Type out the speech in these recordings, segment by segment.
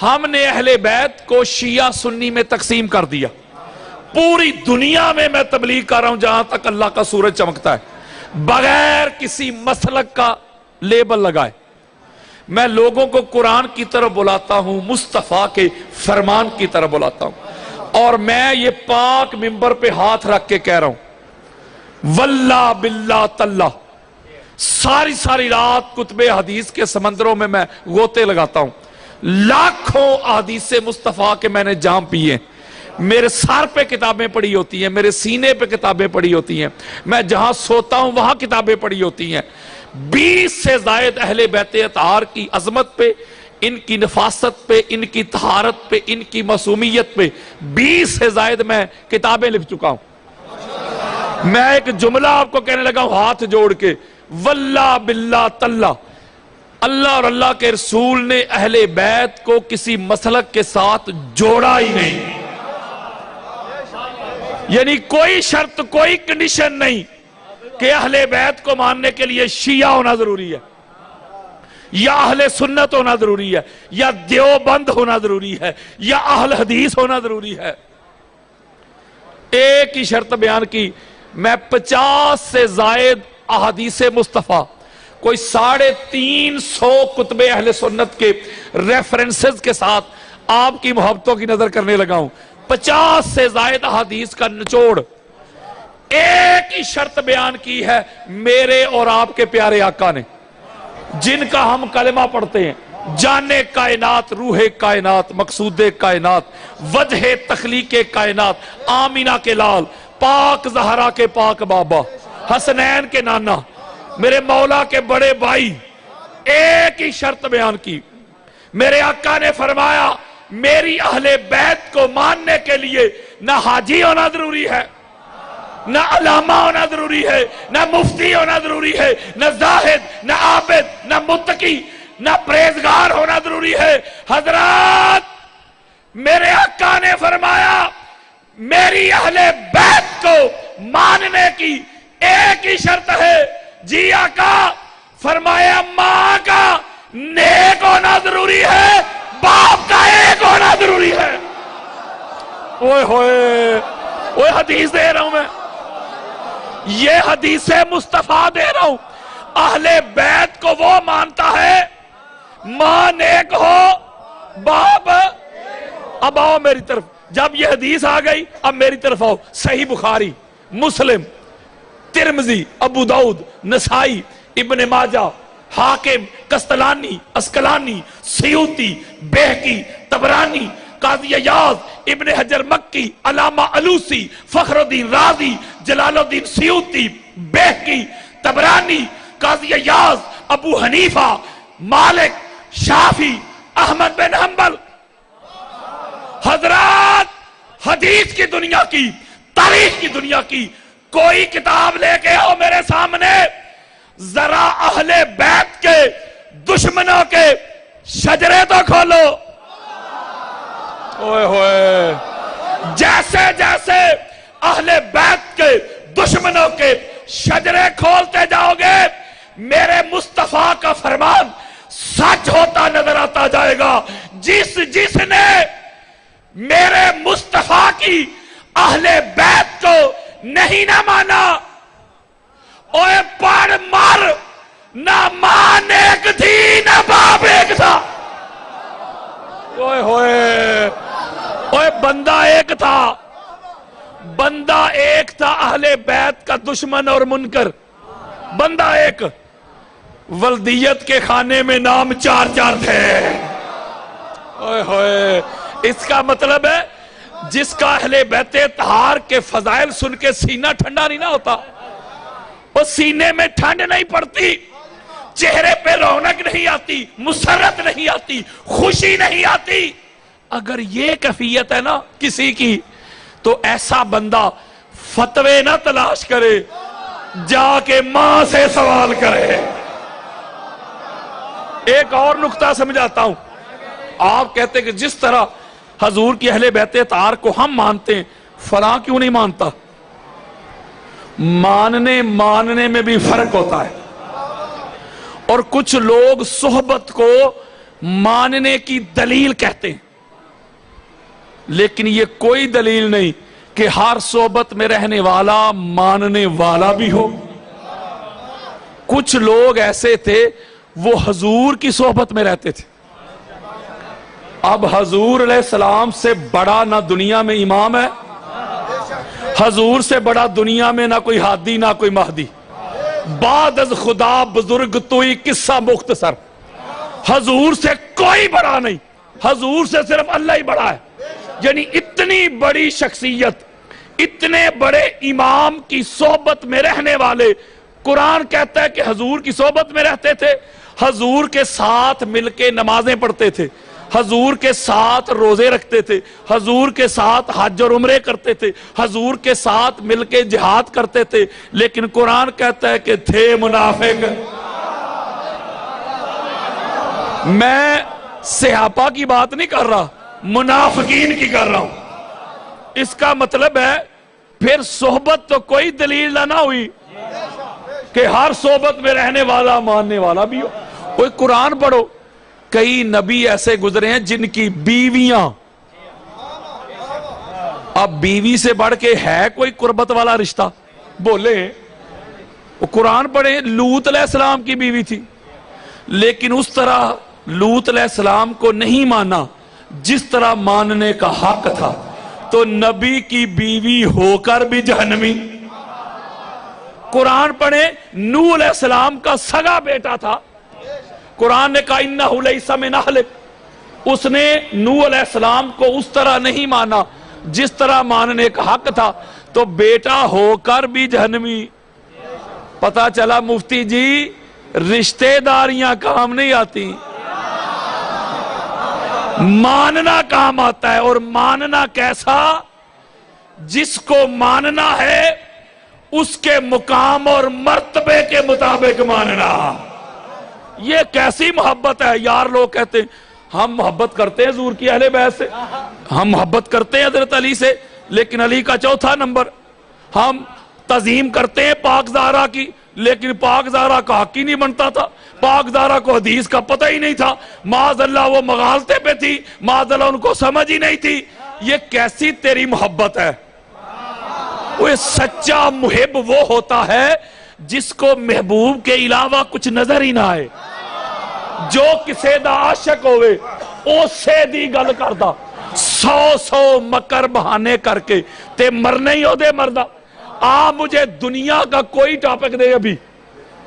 ہم نے اہل بیت کو شیعہ سنی میں تقسیم کر دیا. پوری دنیا میں تبلیغ کر رہا ہوں جہاں تک اللہ کا سورج چمکتا ہے، بغیر کسی مسلک کا لیبل لگائے. میں لوگوں کو قرآن کی طرف بلاتا ہوں، مصطفیٰ کے فرمان کی طرف بلاتا ہوں، اور میں یہ پاک منبر پہ ہاتھ رکھ کے کہہ رہا ہوں واللہ باللہ تاللہ ساری رات کتب حدیث کے سمندروں میں غوطے لگاتا ہوں. لاکھوں احادیث مصطفیٰ کے میں نے جام پیے، میرے سر پہ کتابیں پڑھی ہوتی ہیں، میرے سینے پہ کتابیں پڑھی ہوتی ہیں، میں جہاں سوتا ہوں وہاں کتابیں پڑھی ہوتی ہیں. 20 سے زائد اہل بیت اطہار کی عظمت پہ، ان کی نفاست پہ، ان کی طہارت پہ، ان کی معصومیت پہ 20 سے زائد میں کتابیں لکھ چکا ہوں. میں ایک جملہ آپ کو کہنے لگا ہوں ہاتھ جوڑ کے، واللہ باللہ تاللہ اللہ اور اللہ کے رسول نے اہل بیت کو کسی مسلک کے ساتھ جوڑا ہی نہیں. یعنی کوئی شرط، کوئی کنڈیشن نہیں کہ اہل بیت کو ماننے کے لیے شیعہ ہونا ضروری ہے، یا اہل سنت ہونا ضروری ہے، یا دیوبند ہونا ضروری ہے، یا اہل حدیث ہونا ضروری ہے. ایک ہی شرط بیان کی. میں 50 سے زائد احادیث مصطفیٰ، کوئی 350 کتب اہل سنت کے ریفرنسز کے ساتھ آپ کی محبتوں کی نظر کرنے لگا ہوں. 50 سے زائد احادیث کا نچوڑ. ایک ہی شرط بیان کی ہے میرے اور آپ کے پیارے آقا نے، جن کا ہم کلمہ پڑھتے ہیں، جان کائنات، روح کائنات، مقصود کائنات، وجہ تخلیق کائنات، آمینہ کے لال، پاک زہرا کے پاک بابا، حسنین کے نانا، میرے مولا کے بڑے بھائی. ایک ہی شرط بیان کی. میرے آقا نے فرمایا میری اہل بیت کو ماننے کے لیے نہ حاجی ہونا ضروری ہے، نہ علامہ ہونا ضروری ہے، نہ مفتی ہونا ضروری ہے، نہ زاہد، نہ عابد، نہ متقی، نہ پرہیزگار ہونا ضروری ہے. حضرات، میرے آقا نے فرمایا میری اہل بیت کو ماننے کی ایک ہی شرط ہے. جی آقا. فرمایا ماں کا نیک ہونا ضروری ہے، باپ کا ایک ہونا ضروری ہے. اوئے ہوئے اوئے، حدیث دے رہا ہوں میں، یہ حدیث مصطفیٰ دے رہا ہوں. اہل بیت کو وہ مانتا ہے ماں نیک ہو، باپ. اب آؤ میری طرف. جب یہ حدیث آ گئی اب میری طرف آؤ. صحیح بخاری، مسلم، ترمذی، ابو داؤد، نسائی، ابن ماجہ، حاکم، قسطلانی، اسقلانی، سیوطی، بہقی، طبرانی، قاضی عیاض، ابن حجر مکی، علامہ علوسی، فخر الدین رازی، جلال الدین سیوطی، بہقی، طبرانی، قاضی عیاض، ابو حنیفہ، مالک، شافعی، احمد بن حنبل. حضرات، حدیث کی دنیا کی، تاریخ کی دنیا کی کوئی کتاب لے کے آؤ میرے سامنے، ذرا اہل بیت کے دشمنوں کے شجرے تو کھولو. اوئے ہوئے، جیسے جیسے اہل بیت کے دشمنوں کے شجرے کھولتے جاؤ گے میرے مصطفیٰ کا فرمان سچ ہوتا نظر آتا جائے گا. جس نے میرے مصطفیٰ کی اہل بیت کو نہیں نہ مانا، اوے پڑھ مر. نہ ماں ایک تھی نہ باپ ایک تھا. اوئے ہوئے اوئے، بندہ ایک تھا، بندہ ایک تھا، اہل بیت کا دشمن اور منکر. بندہ ایک. ولدیت کے خانے میں نام 4 تھے. اوئے ہوئے، اس کا مطلب ہے جس کا اہل بیت اطہار کے فضائل سن کے سینہ ٹھنڈا نہیں نہ ہوتا، وہ سینے میں ٹھنڈ نہیں پڑتی، چہرے پہ رونق نہیں آتی، مسرت نہیں آتی، خوشی نہیں آتی. اگر یہ کیفیت ہے نا کسی کی تو ایسا بندہ فتوے نہ تلاش کرے، جا کے ماں سے سوال کرے. ایک اور نقطہ سمجھاتا ہوں. آپ کہتے کہ جس طرح حضور کی اہل بیت اطہار کو ہم مانتے ہیں، فلاں کیوں نہیں مانتا؟ ماننے میں بھی فرق ہوتا ہے. اور کچھ لوگ صحبت کو ماننے کی دلیل کہتے ہیں، لیکن یہ کوئی دلیل نہیں کہ ہر صحبت میں رہنے والا ماننے والا بھی ہو۔ کچھ لوگ ایسے تھے وہ حضور کی صحبت میں رہتے تھے۔ اب حضور علیہ السلام سے بڑا نہ دنیا میں امام ہے، حضور سے بڑا دنیا میں نہ کوئی ہادی نہ کوئی مہدی، بعد از خدا بزرگ توئی قصہ مختصر، حضور سے کوئی بڑا نہیں، حضور سے صرف اللہ ہی بڑا ہے۔ یعنی اتنی بڑی شخصیت، اتنے بڑے امام کی صحبت میں رہنے والے، قرآن کہتا ہے کہ حضور کی صحبت میں رہتے تھے، حضور کے ساتھ مل کے نمازیں پڑھتے تھے، حضور کے ساتھ روزے رکھتے تھے، حضور کے ساتھ حج اور عمرے کرتے تھے، حضور کے ساتھ مل کے جہاد کرتے تھے، لیکن قرآن کہتا ہے کہ تھے منافق۔ میں صحابہ کی بات نہیں کر رہا، منافقین کی کر رہا ہوں۔ اس کا مطلب ہے پھر صحبت تو کوئی دلیل نہ ہوئی کہ ہر صحبت میں رہنے والا ماننے والا بھی ہو۔ کوئی قرآن پڑھو، کئی نبی ایسے گزرے ہیں جن کی بیویاں، اب بیوی سے بڑھ کے ہے کوئی قربت والا رشتہ؟ بولے وہ قرآن پڑھیں، لوط علیہ السلام کی بیوی تھی، لیکن اس طرح لوط علیہ السلام کو نہیں مانا جس طرح ماننے کا حق تھا، تو نبی کی بیوی ہو کر بھی جہنمی۔ قرآن پڑھیں، نوح علیہ السلام کا سگا بیٹا تھا، قرآن نے کہا انہو لیس من اہلک، اس نے نوح علیہ السلام کو اس طرح نہیں مانا جس طرح ماننے کا حق تھا، تو بیٹا ہو کر بھی جہنمی۔ پتا چلا مفتی جی رشتہ داریاں کام نہیں آتی، ماننا کام آتا ہے۔ اور ماننا کیسا؟ جس کو ماننا ہے اس کے مقام اور مرتبے کے مطابق ماننا۔ یہ کیسی محبت ہے یار؟ لوگ کہتے ہیں ہم محبت کرتے ہیں حضور کی اہل بیت سے، ہم محبت کرتے ہیں حضرت علی سے، لیکن علی کا چوتھا نمبر۔ ہم تعظیم کرتے ہیں پاک زہرا کی، لیکن پاک زہرا کا حق ہی نہیں بنتا تھا، پاک زہرا کو حدیث کا پتہ ہی نہیں تھا، معاذ اللہ وہ مغالطے پہ تھی، معاذ اللہ ان کو سمجھ ہی نہیں تھی۔ یہ کیسی تیری محبت ہے؟ وہ سچا محب وہ ہوتا ہے جس کو محبوب کے علاوہ کچھ نظر ہی نہ آئے، جو کسے دا عاشق ہوئے او سے دی گل کردا، 100 مکر بہانے کر کے تے مرنے ہی ہو دے مردہ۔ مجھے دنیا کا کوئی ٹاپک دے، ابھی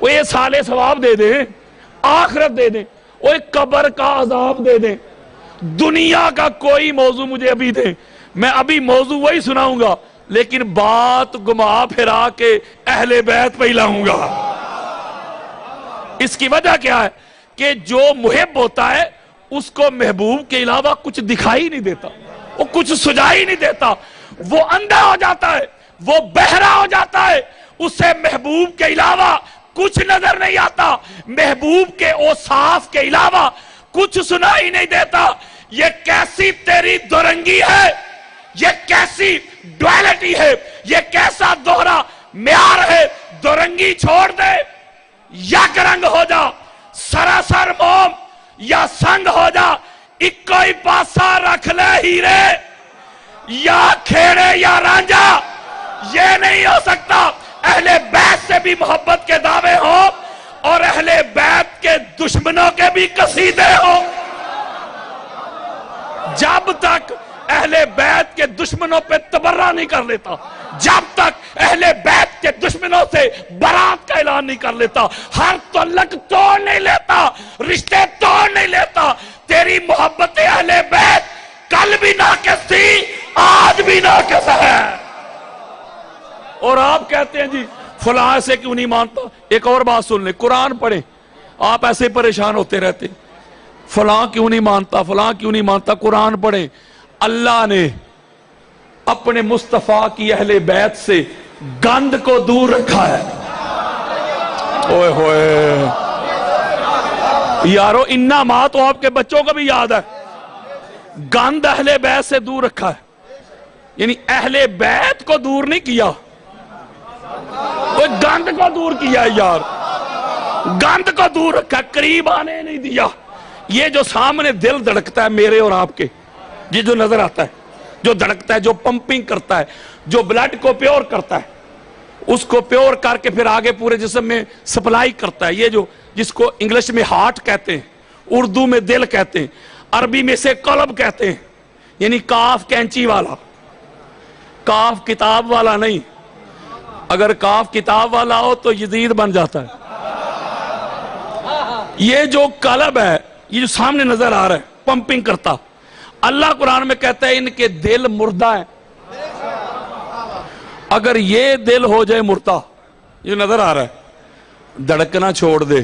وہ یہ سالے ثواب دے دیں، آخرت دے دیں، وہ قبر کا عذاب دے دیں، دنیا کا کوئی موضوع مجھے ابھی دیں، میں ابھی موضوع وہی سناؤں گا، لیکن بات گما پھرا کے اہل بیت پہ لاؤں گا۔ اس کی وجہ کیا ہے کہ جو محب ہوتا ہے اس کو محبوب کے علاوہ کچھ دکھائی نہیں دیتا، وہ کچھ سجائی نہیں دیتا، وہ اندھا ہو جاتا ہے، وہ بہرا ہو جاتا ہے، اسے محبوب کے علاوہ کچھ نظر نہیں آتا، محبوب کے اوصاف کے علاوہ کچھ سنائی نہیں دیتا۔ یہ کیسی تیری دورنگی ہے، یہ کیسی ڈویلٹی ہے، یہ کیسا دوہرا معیار ہے؟ دورنگی چھوڑ دے، یک رنگ ہو جا، سراسر موم یا سنگ ہو جا، ایک کوئی پاسا رکھ لے ہیرے، یا کھیڑے یا رانجا۔ یہ نہیں ہو سکتا اہل بیت سے بھی محبت کے دعوے ہوں اور اہل بیت کے دشمنوں کے بھی قصیدے ہوں۔ جب تک اہل بیت کے دشمنوں پہ تبرہ نہیں کر لیتا، جب تک اہل بیت کے دشمنوں سے برات کا اعلان نہیں کر لیتا، ہر تعلق توڑ نہیں لیتا، رشتے توڑ نہیں لیتا، تیری محبت اہل بیت کل بھی ناقص تھی، آج بھی ناقص ہے۔ اور آپ کہتے ہیں جی فلاں ایسے کیوں نہیں مانتا؟ ایک اور بات سن لیں، قرآن پڑھیں، آپ ایسے پریشان ہوتے رہتے، فلاں کیوں نہیں مانتا، فلاں کیوں نہیں مانتا؟ قرآن پڑھیں، اللہ نے اپنے مصطفیٰ کی اہل بیت سے گند کو دور رکھا ہے۔ اوئے ہوئے یارو، انا ماں تو آپ کے بچوں کو بھی یاد ہے، گند اہل بیت سے دور رکھا ہے، یعنی اہل بیت کو دور نہیں کیا، وہ گند کو دور کیا ہے یار، گند کو دور رکھا، قریب آنے نہیں دیا۔ یہ جو سامنے دل دھڑکتا ہے میرے اور آپ کے، یہ جو نظر آتا ہے، جو دھڑکتا ہے، جو پمپنگ کرتا ہے، جو بلڈ کو پیور کرتا ہے، اس کو پیور کر کے پھر آگے پورے جسم میں سپلائی کرتا ہے، یہ جو جس کو انگلش میں ہارٹ کہتے ہیں، اردو میں دل کہتے ہیں، عربی میں سے قلب کہتے ہیں، یعنی کاف کینچی والا، کاف کتاب والا نہیں۔ اگر کاف کتاب والا ہو تو یزید بن جاتا ہے۔ یہ جو قلب ہے، یہ جو سامنے نظر آ رہا ہے پمپنگ کرتا، اللہ قرآن میں کہتا ہے ان کے دل مردہ ہیں۔ اگر یہ دل ہو جائے مردہ، یہ نظر آ رہا ہے، دھڑکنا چھوڑ دے،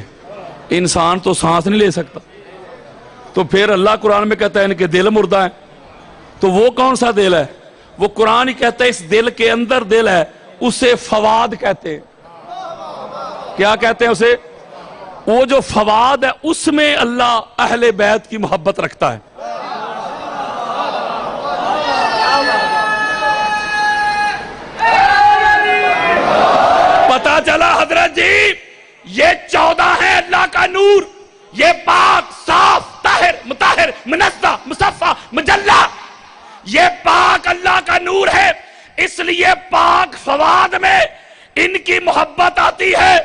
انسان تو سانس نہیں لے سکتا، تو پھر اللہ قرآن میں کہتا ہے ان کے دل مردہ ہیں۔ تو وہ کون سا دل ہے؟ وہ قرآن ہی کہتا ہے اس دل کے اندر دل ہے، اسے فواد کہتے ہیں۔ کیا کہتے ہیں اسے؟ وہ جو فواد ہے اس میں اللہ اہل بیت کی محبت رکھتا ہے۔ پتا چلا حضرت جی، یہ 14 ہے اللہ کا نور، یہ پاک صاف طاہر مطہر منزہ مصفہ مجلہ، یہ پاک اللہ کا نور ہے۔ اس لیے پاک فواد میں ان کی محبت آتی ہے،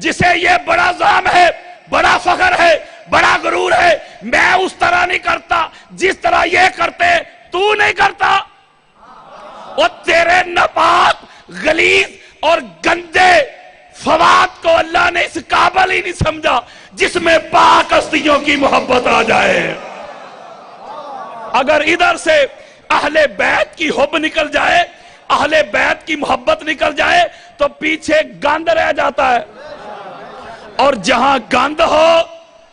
جسے یہ بڑا ظلم ہے، بڑا فخر ہے، بڑا غرور ہے، میں اس طرح نہیں کرتا جس طرح یہ کرتے، تو نہیں کرتا۔ اور تیرے ناپاک غلیظ اور گندے فواد کو اللہ نے اس قابل ہی نہیں سمجھا جس میں پاک ہستیوں کی محبت آ جائے۔ اگر ادھر سے اہل بیت کی حب نکل جائے، اہل بیت کی محبت نکل جائے تو پیچھے گند رہ جاتا ہے، اور جہاں گند ہو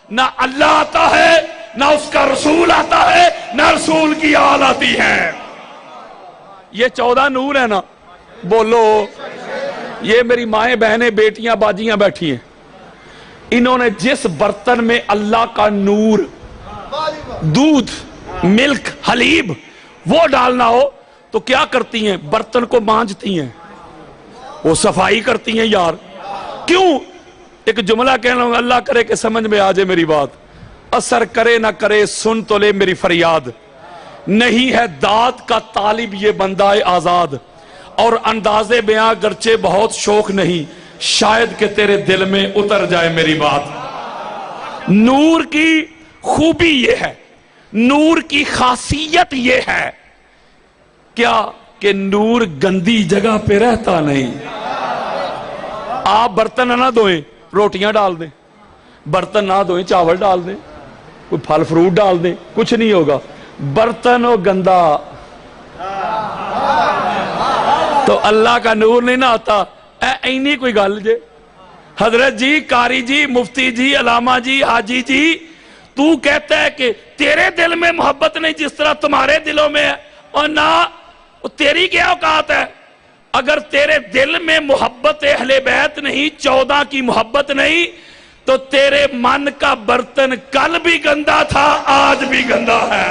نہ اللہ آتا ہے، نہ اس کا رسول آتا ہے، نہ رسول کی آل آتی ہے۔ یہ 14 نور ہے نا، بولو۔ یہ میری مائیں بہنیں بیٹیاں باجیاں بیٹھی ہیں، انہوں نے جس برتن میں اللہ کا نور، دودھ، ملک، حلیب وہ ڈالنا ہو تو کیا کرتی ہیں؟ برتن کو مانجتی ہیں، وہ صفائی کرتی ہیں۔ یار کیوں؟ ایک جملہ کہنا ہوں، اللہ کرے کہ سمجھ میں آ جائے میری بات، اثر کرے نہ کرے سن تو لے میری فریاد، نہیں ہے داد کا طالب یہ بندہ آزاد، اور انداز بیاں گرچہ بہت شوق نہیں، شاید کہ تیرے دل میں اتر جائے میری بات۔ نور کی خوبی یہ ہے، نور کی خاصیت یہ ہے کیا کہ نور گندی جگہ پہ رہتا نہیں۔ آپ برتن نہ دھوئیں، روٹیاں ڈال دیں، برتن نہ دھوئیں، چاول ڈال دیں، کوئی پھل فروٹ ڈال دیں، کچھ نہیں ہوگا، برتن ہو گندا تو اللہ کا نور نہیں نہ آتا۔ اینی کوئی گل جے حضرت جی، قاری جی، مفتی جی، علامہ جی، حاجی جی، تو کہتا ہے کہ تیرے دل میں محبت نہیں جس طرح تمہارے دلوں میں ہے، اور نہ تیری کیا اوقات ہے؟ اگر تیرے دل میں محبت اہل بیت نہیں، 14 کی محبت نہیں، تو تیرے من کا برتن کل بھی گندا تھا، آج بھی گندا ہے۔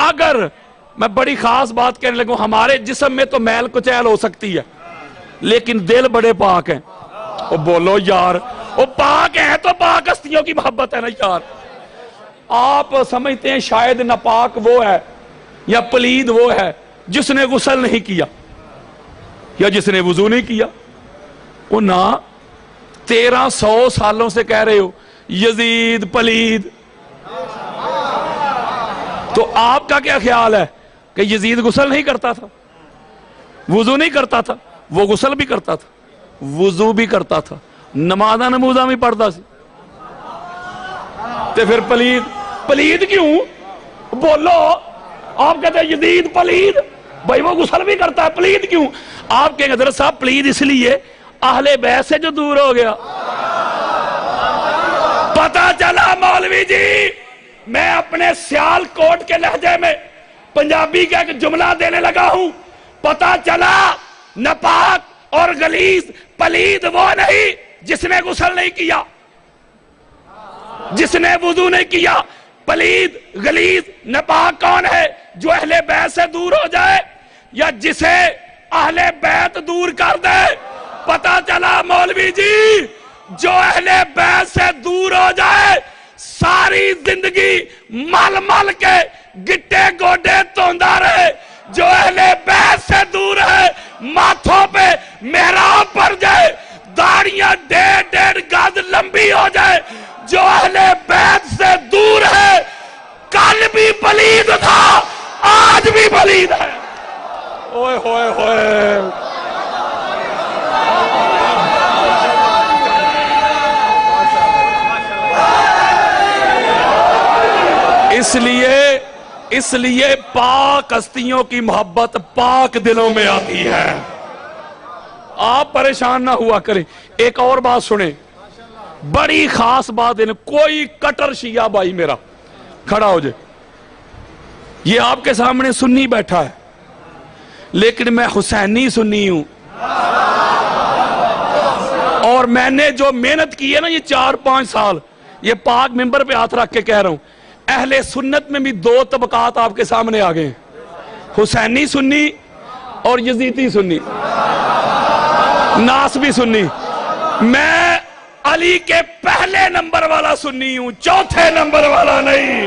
اگر میں بڑی خاص بات کہنے لگوں، ہمارے جسم میں تو میل کچیل ہو سکتی ہے، لیکن دل بڑے پاک ہیں۔ او بولو یار، وہ پاک ہیں تو پاک ہستیوں کی محبت ہے نا یار۔ آپ سمجھتے ہیں شاید ناپاک وہ ہے یا پلید وہ ہے جس نے غسل نہیں کیا یا جس نے وضو نہیں کیا۔ وہ نہ 1300 سالوں سے کہہ رہے ہو یزید پلید، تو آپ کا کیا خیال ہے کہ یزید غسل نہیں کرتا تھا، وضو نہیں کرتا تھا؟ وہ غسل بھی کرتا تھا، وضو بھی کرتا تھا، نمازہ نموزہ بھی پڑھتا سی، تے پھر پلید کیوں؟ بولو۔ آپ کہتے ہیں یزید پلید، بھائی وہ غسل بھی کرتا ہے، پلید کیوں؟ آپ کہیں حضرت صاحب پلید اس لیے اہل بیت سے جو دور ہو گیا۔ پتا چلا مولوی جی، میں اپنے سیال کوٹ کے لہجے میں پنجابی کا ایک جملہ دینے لگا ہوں، پتا چلا ناپاک اور غلیظ پلید وہ نہیں جس نے غسل نہیں کیا، جس نے وضو نہیں کیا۔ پلید غلیظ ناپاک کون ہے؟ جو اہل بیت سے دور ہو جائے یا جسے اہل بیت دور کر دے۔ پتا چلا مولوی جی، جو اہل بیت سے دور ہو جائے ساری زندگی مل مل کے گٹے گوڈے توندہ رہے. جو اہل بیت سے دور ہے ماتھوں پہ محراب پر جائے, داڑیاں 1.5 گز لمبی ہو جائے. جو اہل بیت سے دور ہے کل بھی پلید تھا آج بھی پلید ہے. اوئے ہوئے ہوئے. اس لیے پاک ہستیوں کی محبت پاک دلوں میں آتی ہے. آپ پریشان نہ ہوا کریں. ایک اور بات سنیں, بڑی خاص بات ہے. کوئی کٹر شیعہ بھائی میرا کھڑا ہو جائے, یہ آپ کے سامنے سنی بیٹھا ہے لیکن میں حسینی سنی ہوں, اور میں نے جو محنت کی ہے نا یہ 4-5 سال, یہ پاک منبر پہ ہاتھ رکھ کے کہہ رہا ہوں, اہل سنت میں بھی 2 طبقات آپ کے سامنے آ گئے ہیں, حسینی سنی اور یزیدی سنی, ناسبی سنی. میں علی کے پہلے نمبر والا سنی ہوں, چوتھے نمبر والا نہیں.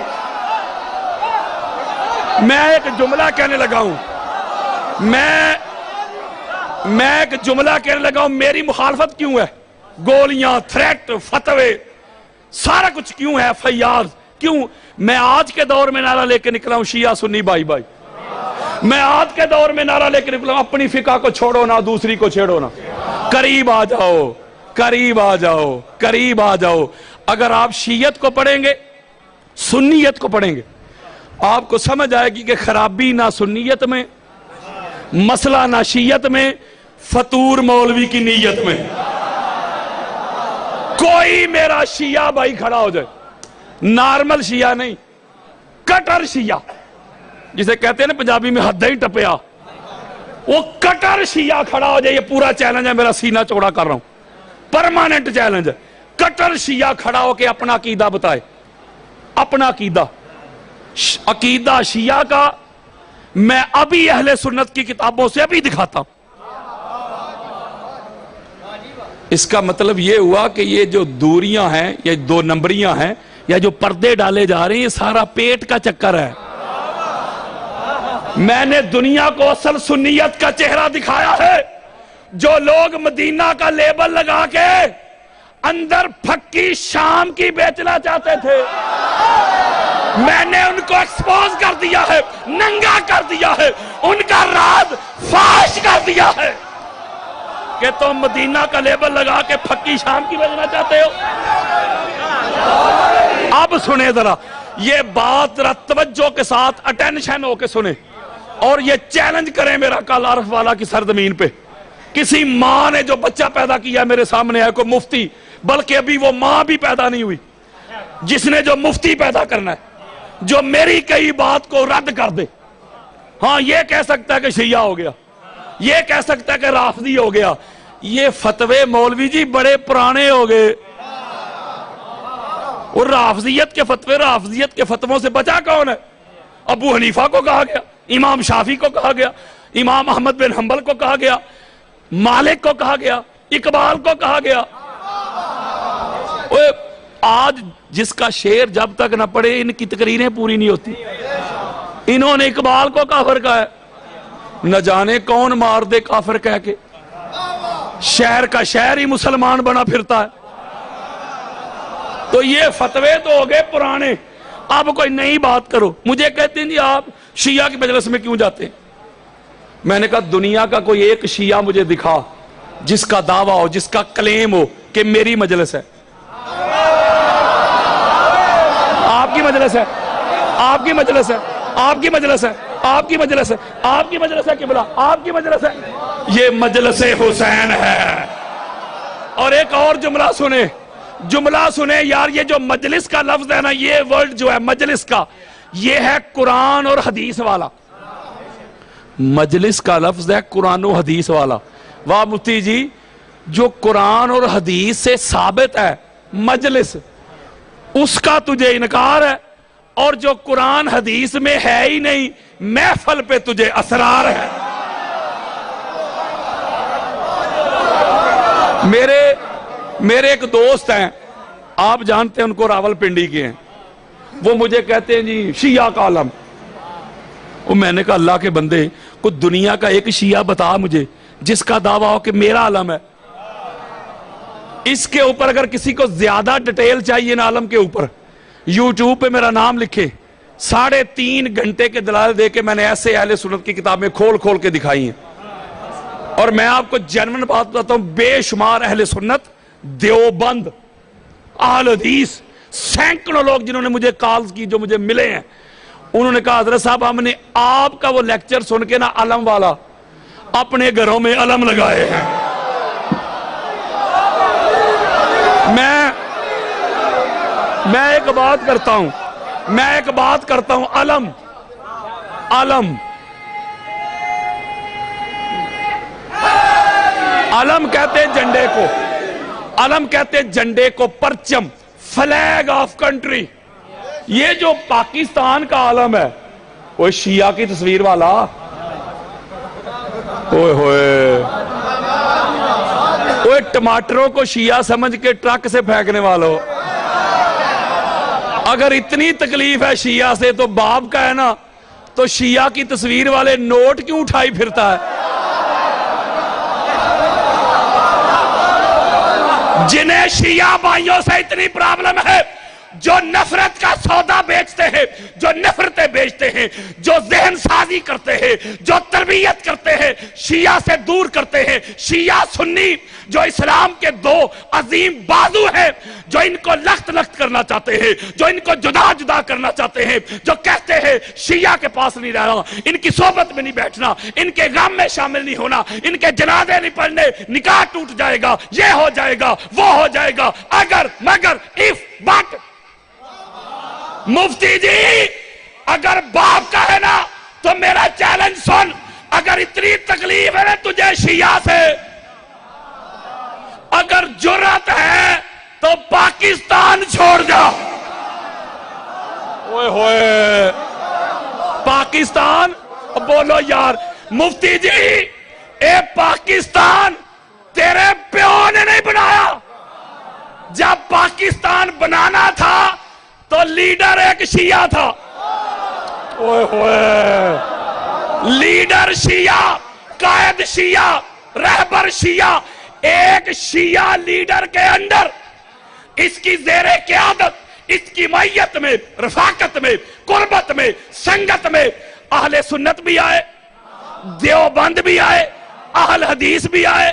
میں ایک جملہ کہنے لگا ہوں, میں ایک جملہ کہنے لگا ہوں, میری مخالفت کیوں ہے؟ گولیاں, تھریٹ, فتوے, سارا کچھ کیوں ہے, فیاض کیوں؟ میں آج کے دور میں نعرہ لے کے نکلا ہوں شیعہ سنی بھائی بھائی. میں آج کے دور میں نعرہ لے کے نکلا ہوں اپنی فقہ کو چھوڑو نہ, دوسری کو چھیڑو نہ, قریب آ جاؤ, قریب آ جاؤ, قریب آ جاؤ. اگر آپ شیعت کو پڑھیں گے, سنیت کو پڑھیں گے, آپ کو سمجھ آئے گی کہ خرابی نہ سنیت میں, مسئلہ نہ شیعت میں, فطور مولوی کی نیت میں. کوئی میرا شیعہ بھائی کھڑا ہو جائے, نارمل شیعہ نہیں, کٹر شیعہ جسے کہتے ہیں نا پنجابی میں حد ہی ٹپیا, وہ کٹر شیعہ کھڑا ہو جائے. یہ پورا چیلنج ہے, میرا سینہ چوڑا کر رہا ہوں, پرماننٹ چیلنج ہے. کٹر شیعہ کھڑا ہو کے اپنا عقیدہ بتائے, اپنا عقیدہ. عقیدہ شیعہ کا میں ابھی اہل سنت کی کتابوں سے ابھی دکھاتا ہوں. اس کا مطلب یہ ہوا کہ یہ جو دوریاں ہیں, یہ 2 نمبریاں ہیں, یا جو پردے ڈالے جا رہے ہیں, یہ سارا پیٹ کا چکر ہے. میں نے دنیا کو اصل سنیت کا چہرہ دکھایا ہے. جو لوگ مدینہ کا لیبل لگا کے اندر پھکی شام کی بیچنا چاہتے تھے, میں نے ان کو ایکسپوز کر دیا ہے, ننگا کر دیا ہے, ان کا راز فاش کر دیا ہے کہ تم مدینہ کا لیبل لگا کے پھکی شام کی بیچنا چاہتے ہو. اب سنیں ذرا یہ بات, توجہ کے ساتھ اٹینشن ہو کے سنیں, اور یہ چیلنج کریں میرا کل عرف والا کی سرزمین پہ. کسی ماں نے جو بچہ پیدا کیا میرے سامنے ہے, کوئی مفتی, بلکہ ابھی وہ ماں بھی پیدا نہیں ہوئی, جس نے جو مفتی پیدا کرنا ہے, جو میری کئی بات کو رد کر دے. ہاں یہ کہہ سکتا ہے کہ شیعہ ہو گیا, یہ کہہ سکتا ہے کہ رافضی ہو گیا. یہ فتوے مولوی جی بڑے پرانے ہو گئے, اور رافضیت کے فتووں سے بچا کون ہے؟ ابو حنیفہ کو کہا گیا, امام شافعی کو کہا گیا, امام احمد بن حنبل کو کہا گیا, مالک کو کہا گیا, اقبال کو کہا گیا. آج جس کا شعر جب تک نہ پڑھے ان کی تقریریں پوری نہیں ہوتی. انہوں نے اقبال کو کافر کہا ہے, نہ جانے کون مار دے کافر کہہ کے, شہر کا شہر ہی مسلمان بنا پھرتا ہے. تو یہ فتوے تو ہو گئے پرانے, اب کوئی نئی بات کرو. مجھے کہتے ہیں جی آپ شیعہ کی مجلس میں کیوں جاتے ہیں؟ میں نے کہا دنیا کا کوئی ایک شیعہ مجھے دکھا جس کا دعویٰ ہو, جس کا کلیم ہو کہ میری مجلس ہے. آپ کی مجلس ہے, آپ کی مجلس ہے, آپ کی مجلس ہے, آپ کی مجلس ہے, آپ کی مجلس ہے قبلہ, آپ کی مجلس ہے. یہ مجلس حسین ہے. اور ایک اور جملہ سنیں یار, یہ جو مجلس کا لفظ ہے نا, یہ ورڈ جو ہے مجلس کا, یہ ہے قرآن اور حدیث والا. مجلس کا لفظ ہے قرآن و حدیث والا. واہ مفتی جی, جو قرآن اور حدیث سے ثابت ہے مجلس, اس کا تجھے انکار ہے, اور جو قرآن حدیث میں ہے ہی نہیں محفل پہ تجھے اسرار ہے. میرے ایک دوست ہیں, آپ جانتے ہیں ان کو, راول پنڈی کے ہیں. وہ مجھے کہتے ہیں جی شیعہ کا عالم. وہ میں نے کہا اللہ کے بندے, کوئی دنیا کا ایک شیعہ بتا مجھے جس کا دعویٰ ہو کہ میرا عالم ہے. اس کے اوپر اگر کسی کو زیادہ ڈیٹیل چاہیے نا عالم کے اوپر, یوٹیوب پہ میرا نام لکھے, 3.5 گھنٹے کے دلائل دے کے میں نے ایسے اہل سنت کی کتابیں کھول کھول کے دکھائی ہیں. اور میں آپ کو جنون بات بتاتا ہوں, بے شمار اہل سنت, دیوبند, اہل حدیث, سینکڑوں لوگ جنہوں نے مجھے کالز کی, جو مجھے ملے ہیں, انہوں نے کہا حضرت صاحب ہم نے آپ کا وہ لیکچر سن کے نا علم والا اپنے گھروں میں علم لگائے ہیں. میں ایک بات کرتا ہوں, علم کہتے ہیں جھنڈے کو, کہتے ہیں جھنڈے کو, پرچم, فلیگ آف کنٹری. یہ جو پاکستان کا علم ہے وہ شیعہ کی تصویر والا, اوئے ہوئے, وہ ٹماٹروں کو شیعہ سمجھ کے ٹرک سے پھینکنے والوں. اگر اتنی تکلیف ہے شیعہ سے تو باب کا ہے نا, تو شیعہ کی تصویر والے نوٹ کیوں اٹھائی پھرتا ہے؟ جنہیں شیعہ بھائیوں سے اتنی پرابلم ہے, جو نفرت کا سودا بیچتے ہیں, جو نفرتیں بیچتے ہیں, جو ذہن سازی کرتے ہیں, جو تربیت کرتے ہیں, شیعہ سے دور کرتے ہیں. شیعہ سنی جو اسلام کے 2 عظیم بازو ہیں, جو ان کو لخت لخت کرنا چاہتے ہیں, جو ان کو جدا جدا کرنا چاہتے ہیں, جو کہتے ہیں شیعہ کے پاس نہیں رہنا, ان کی صحبت میں نہیں بیٹھنا, ان کے غم میں شامل نہیں ہونا, ان کے جنازے نہیں پڑھنے, نکاح ٹوٹ جائے گا, یہ ہو جائے گا, وہ ہو جائے گا, اگر مگر if but. مفتی جی اگر باپ کا ہے نا تو میرا چیلنج سن, اگر اتنی تکلیف ہے نا تجھے شیعہ سے, اگر جرات ہے تو پاکستان چھوڑ جا. اوئے ہوئے, پاکستان, بولو یار مفتی جی, اے پاکستان تیرے پیو نے نہیں بنایا. جب پاکستان بنانا تھا تو لیڈر ایک شیعہ تھا. اوئے ہوئے, لیڈر شیعہ, قائد شیعہ, رہبر شیعہ. ایک شیعہ لیڈر کے اندر اس کی زیر قیادت, اس کی معیت میں, رفاقت میں, قربت میں, سنگت میں اہل سنت بھی آئے, دیوبند بھی آئے, اہل حدیث بھی آئے,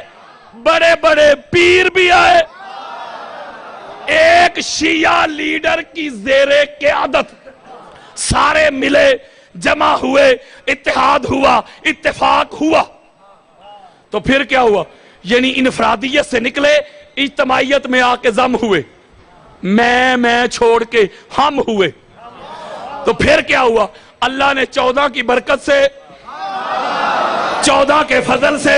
بڑے بڑے پیر بھی آئے. ایک شیعہ لیڈر کی زیر قیادت سارے ملے, جمع ہوئے, اتحاد ہوا, اتفاق ہوا. تو پھر کیا ہوا؟ یعنی انفرادیت سے نکلے, اجتماعیت میں آ کے ضم ہوئے, میں چھوڑ کے ہم ہوئے. تو پھر کیا ہوا؟ اللہ نے 14 کی برکت سے, 14 کے فضل سے,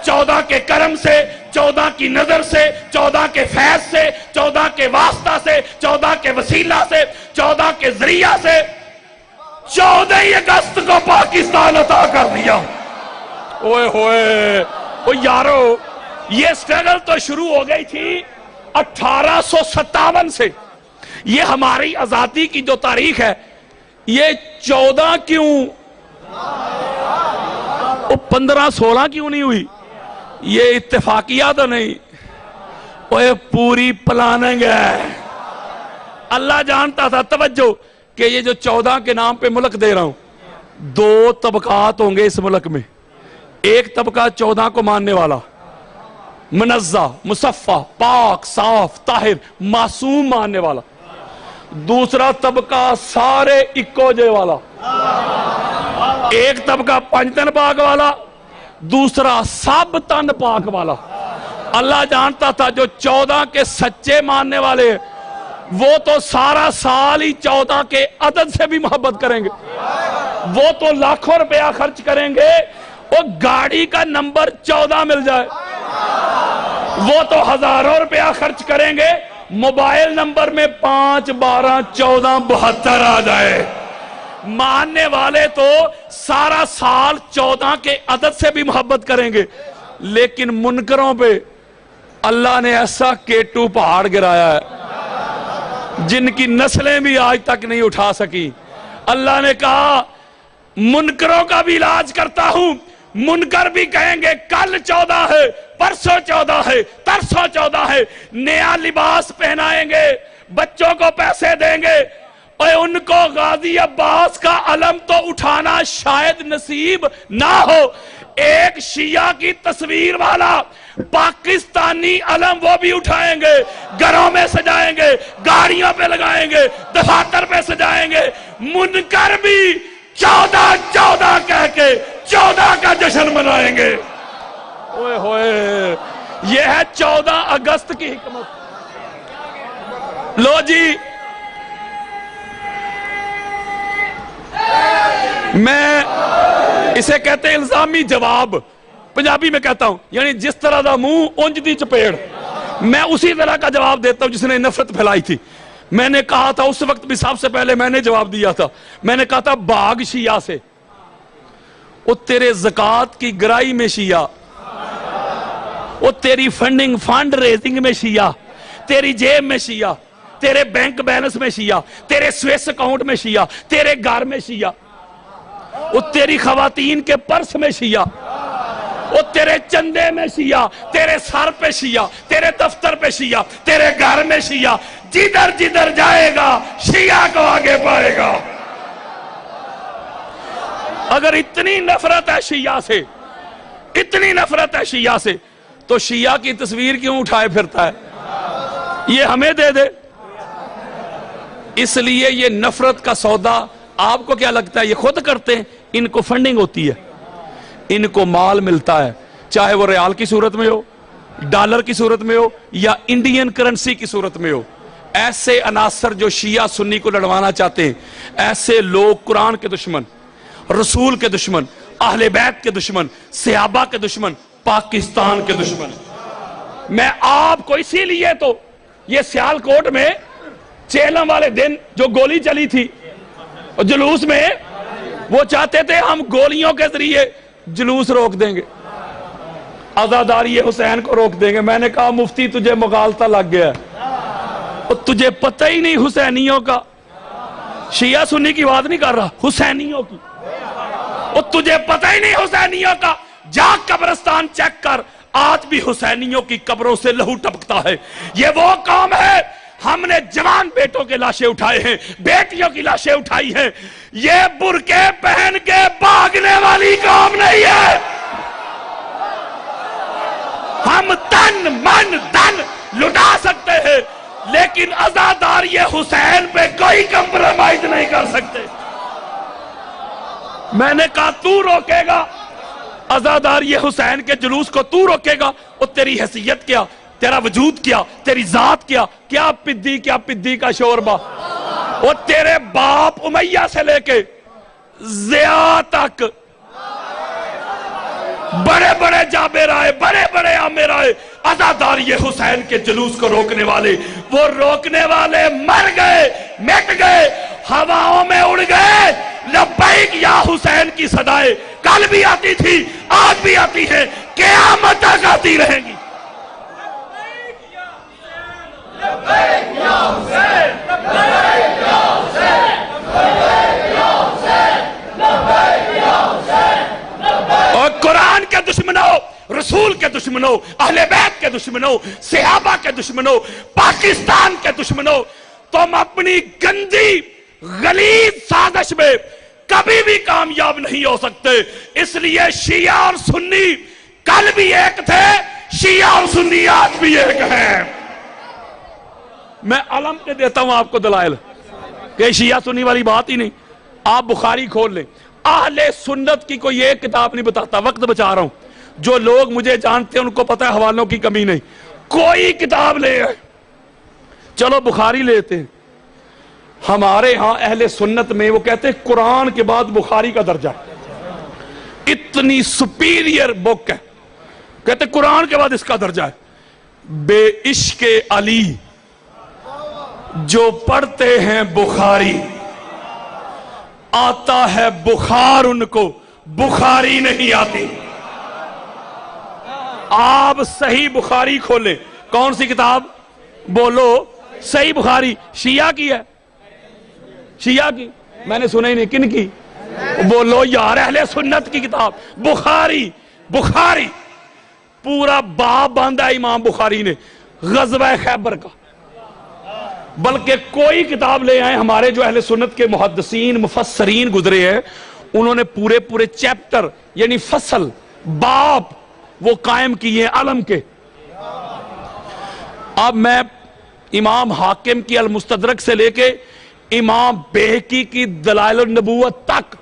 14 کے کرم سے, 14 کی نظر سے, 14 کے فیض سے, 14 کے واسطہ سے, 14 کے وسیلہ سے, 14 کے ذریعہ سے 14 اگست کو پاکستان عطا کر دیا. اوئے ہوئے, او یارو یہ سٹرگل تو شروع ہو گئی تھی 1857 سے. یہ ہماری آزادی کی جو تاریخ ہے, یہ 14 کیوں, 15-16 کیوں نہیں ہوئی؟ یہ اتفاقیہ تو نہیں, اوہ پوری پلاننگ ہے. اللہ جانتا تھا, توجہ, کہ یہ جو 14 کے نام پہ ملک دے رہا ہوں, 2 طبقات ہوں گے اس ملک میں. ایک طبقہ 14 کو ماننے والا, منزہ, مصفہ, پاک, صاف, طاہر, معصوم ماننے والا. دوسرا طبقہ سارے اکو جے والا. ایک طبقہ 5 تن پاک والا, دوسرا سب تن پاک والا. اللہ جانتا تھا جو 14 کے سچے ماننے والے ہیں وہ تو سارا سال ہی 14 کے عدد سے بھی محبت کریں گے, وہ تو لاکھوں روپیہ خرچ کریں گے, وہ گاڑی کا نمبر 14 مل جائے, وہ تو ہزاروں روپیہ خرچ کریں گے, موبائل نمبر میں 5 12 14 72 آ جائے. ماننے والے تو سارا سال 14 کے عدد سے بھی محبت کریں گے, لیکن منکروں پہ اللہ نے ایسا K2 پہاڑ گرایا ہے جن کی نسلیں بھی آج تک نہیں اٹھا سکی. اللہ نے کہا منکروں کا بھی علاج کرتا ہوں. منکر بھی کہیں گے کل 14 ہے، پرسوں 14 ہے، ترسوں 14 ہے. نیا لباس پہنائیں گے، بچوں کو پیسے دیں گے، اور ان کو غازی عباس کا علم تو اٹھانا شاید نصیب نہ ہو. ایک شیعہ کی تصویر والا پاکستانی علم وہ بھی اٹھائیں گے، گھروں میں سجائیں گے، گاڑیوں پہ لگائیں گے، دفاتر پہ سجائیں گے. منکر بھی 14 کہہ کے 14 کا جشن منائیں گے. اوئے ہوئے، یہ ہے 14 اگست کی حکمت. لو جی، میں اسے کہتے ہیں الزامی جواب، پنجابی میں کہتا ہوں، یعنی جس طرح دا منہ اونج دی چپیڑ، میں اسی طرح کا جواب دیتا ہوں جس نے نفرت پھیلائی تھی. میں نے کہا تھا اس وقت بھی، سب سے پہلے میں نے جواب دیا تھا، میں نے کہا تھا بھاگ شیعہ سے. وہ تیرے زکوٰۃ کی گرائی میں شیعہ، وہ تیری فنڈ ریزنگ میں شیعہ، تیری جیب میں شیعہ، تیرے بینک بیلنس میں شیعہ، تیرے سویس اکاؤنٹ میں شیعہ، تیرے گھر میں شیعہ، وہ تیری خواتین کے پرس میں شیعہ، وہ تیرے چندے میں شیعہ، تیرے سر پہ شیعہ، تیرے دفتر پہ شیعہ، تیرے گھر میں شیعہ. جدھر جدھر جائے گا شیعہ کو آگے پائے گا. اگر اتنی نفرت ہے شیعہ سے، اتنی نفرت ہے شیعہ سے، تو شیعہ کی تصویر کیوں اٹھائے پھرتا ہے؟ یہ ہمیں دے دے. اس لیے یہ نفرت کا سودا آپ کو کیا لگتا ہے یہ خود کرتے ہیں؟ ان کو فنڈنگ ہوتی ہے، ان کو مال ملتا ہے، چاہے وہ ریال کی صورت میں ہو، ڈالر کی صورت میں ہو، یا انڈین کرنسی کی صورت میں ہو. ایسے عناصر جو شیعہ سنی کو لڑوانا چاہتے ہیں، ایسے لوگ قرآن کے دشمن، رسول کے دشمن، اہل بیت کے دشمن، صحابہ کے دشمن، پاکستان کے دشمن. میں آپ کو اسی لیے تو یہ سیالکوٹ میں چیلم والے دن جو گولی چلی تھی جلوس میں، وہ چاہتے تھے ہم گولیوں کے ذریعے جلوس روک دیں گے، عزاداری حسین کو روک دیں گے. میں نے کہا مفتی تجھے مغالطہ لگ گیا ہے، اور تجھے پتہ ہی نہیں حسینیوں کا. شیعہ سنی کی بات نہیں کر رہا، حسینیوں کی. اور تجھے پتہ ہی نہیں حسینیوں کا. جا قبرستان چیک کر، آج بھی حسینیوں کی قبروں سے لہو ٹپکتا ہے. یہ وہ قوم ہے، ہم نے جوان بیٹوں کے لاشیں اٹھائے ہیں، بیٹیوں کی لاشیں اٹھائی ہیں. یہ برقعے پہن کے بھاگنے والی قوم نہیں ہے. ہم تن من دن لٹا سکتے ہیں، لیکن عزاداری حسین پہ کوئی کمپرومائز نہیں کر سکتے. میں نے کہا تو روکے گا عزاداری حسین کے جلوس کو، تو روکے گا، اور تیری حیثیت کیا، تیرا وجود کیا، تیری ذات کیا، کیا پدی کا شوربہ. اور تیرے باپ امیہ سے لے کے ضیاء تک بڑے بڑے جابر آئے، بڑے بڑے عامر آئے، عزاداری حسین کے جلوس کو روکنے والے، وہ روکنے والے مر گئے، مٹ گئے، ہواؤں میں اڑ گئے. لبیک یا حسین کی صدائیں کل بھی آتی تھی، آج بھی آتی ہے، قیامت تک آتی رہیں گی. اور قرآن کے دشمنوں، رسول کے دشمنوں، اہل بیت کے دشمنوں، صحابہ کے دشمنوں، پاکستان کے دشمنوں، تم اپنی گندی غلیظ سازش میں کبھی بھی کامیاب نہیں ہو سکتے. اس لیے شیعہ اور سنی کل بھی ایک تھے، شیعہ اور سنی آج بھی ایک ہیں. میں علم کے دیتا ہوں آپ کو دلائل کہ شیعہ سنی والی بات ہی نہیں. آپ بخاری کھول لیں، اہل سنت کی کوئی ایک کتاب نہیں بتاتا. وقت بچا رہا ہوں، جو لوگ مجھے جانتے ہیں ان کو پتہ ہے حوالوں کی کمی نہیں. کوئی کتاب لے آئے، چلو بخاری لیتے ہیں. ہمارے ہاں اہل سنت میں وہ کہتے ہیں قرآن کے بعد بخاری کا درجہ ہے، اتنی سپیریئر بک ہے. کہتے ہیں قرآن کے بعد اس کا درجہ ہے. بے عشق علی جو پڑھتے ہیں بخاری، آتا ہے بخار ان کو، بخاری نہیں آتی. آپ صحیح بخاری کھولیں، کون سی کتاب؟ بولو، صحیح بخاری۔ شیعہ کی ہے، شیعہ کی، میں نے سنا ہی نہیں، کن کی؟ بولو یار، اہل سنت کی کتاب بخاری۔ بخاری پورا باب باندھا ہے امام بخاری نے غزوہ خیبر کا۔ بلکہ کوئی کتاب لے آئے ہمارے جو اہل سنت کے محدثین مفسرین گزرے ہیں، انہوں نے پورے پورے چیپٹر یعنی فصل باب وہ قائم کیے علم کے۔ اب میں امام حاکم کی المستدرک سے لے کے امام بیہقی کی دلائل النبوت تک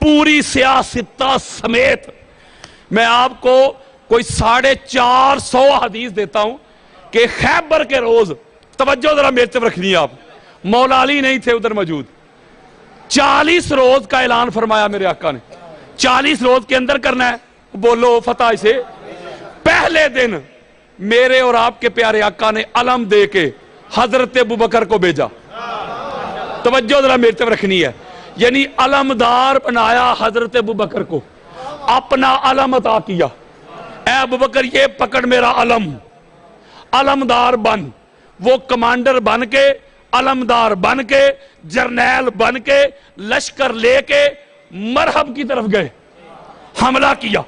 پوری سیاستہ سمیت میں آپ کو کوئی 450 حدیث دیتا ہوں کہ خیبر کے روز، توجہ ذرا میرے طرف رکھنی ہے آپ، مولا علی نہیں تھے ادھر موجود، 40 روز کا اعلان فرمایا میرے آقا نے، 40 روز کے اندر کرنا ہے۔ بولو فتح اسے۔ پہلے دن میرے اور آپ کے پیارے آقا نے علم دے کے حضرت ابوبکر کو بھیجا، توجہ ذرا میرے طرف رکھنی ہے، یعنی علمدار بنایا حضرت ابوبکر کو، اپنا علم عطا کیا، اے ابوبکر یہ پکڑ میرا علم، علمدار بن۔ وہ کمانڈر بن کے، علمدار بن کے، جرنیل بن کے، لشکر لے کے مرحب کی طرف گئے، حملہ کیا،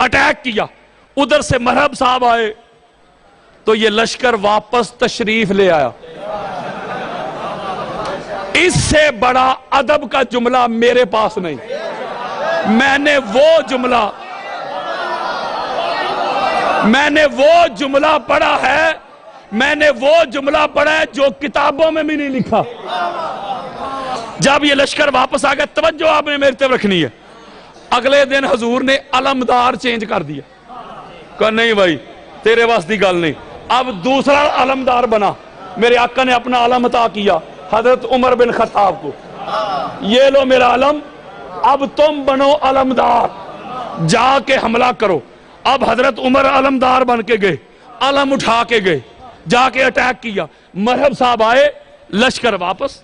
اٹیک کیا۔ ادھر سے مرحب صاحب آئے تو یہ لشکر واپس تشریف لے آیا۔ اس سے بڑا ادب کا جملہ میرے پاس نہیں۔ میں نے وہ جملہ پڑھا ہے، میں نے وہ جملہ پڑھا ہے جو کتابوں میں بھی نہیں لکھا۔ جب یہ لشکر واپس آ گیا، توجہ آپ نے میری طرف رکھنی ہے، اگلے دن حضور نے علمدار چینج کر دیا، کہا نہیں بھائی تیرے واسطی گل نہیں، اب دوسرا علمدار بنا۔ میرے آقا نے اپنا علم عطا کیا حضرت عمر بن خطاب کو، یہ لو میرا علم، اب تم بنو علمدار، جا کے حملہ کرو۔ اب حضرت عمر علمدار بن کے گئے، علم اٹھا کے گئے، جا کے اٹیک کیا، مرحب صاحب آئے، لشکر واپس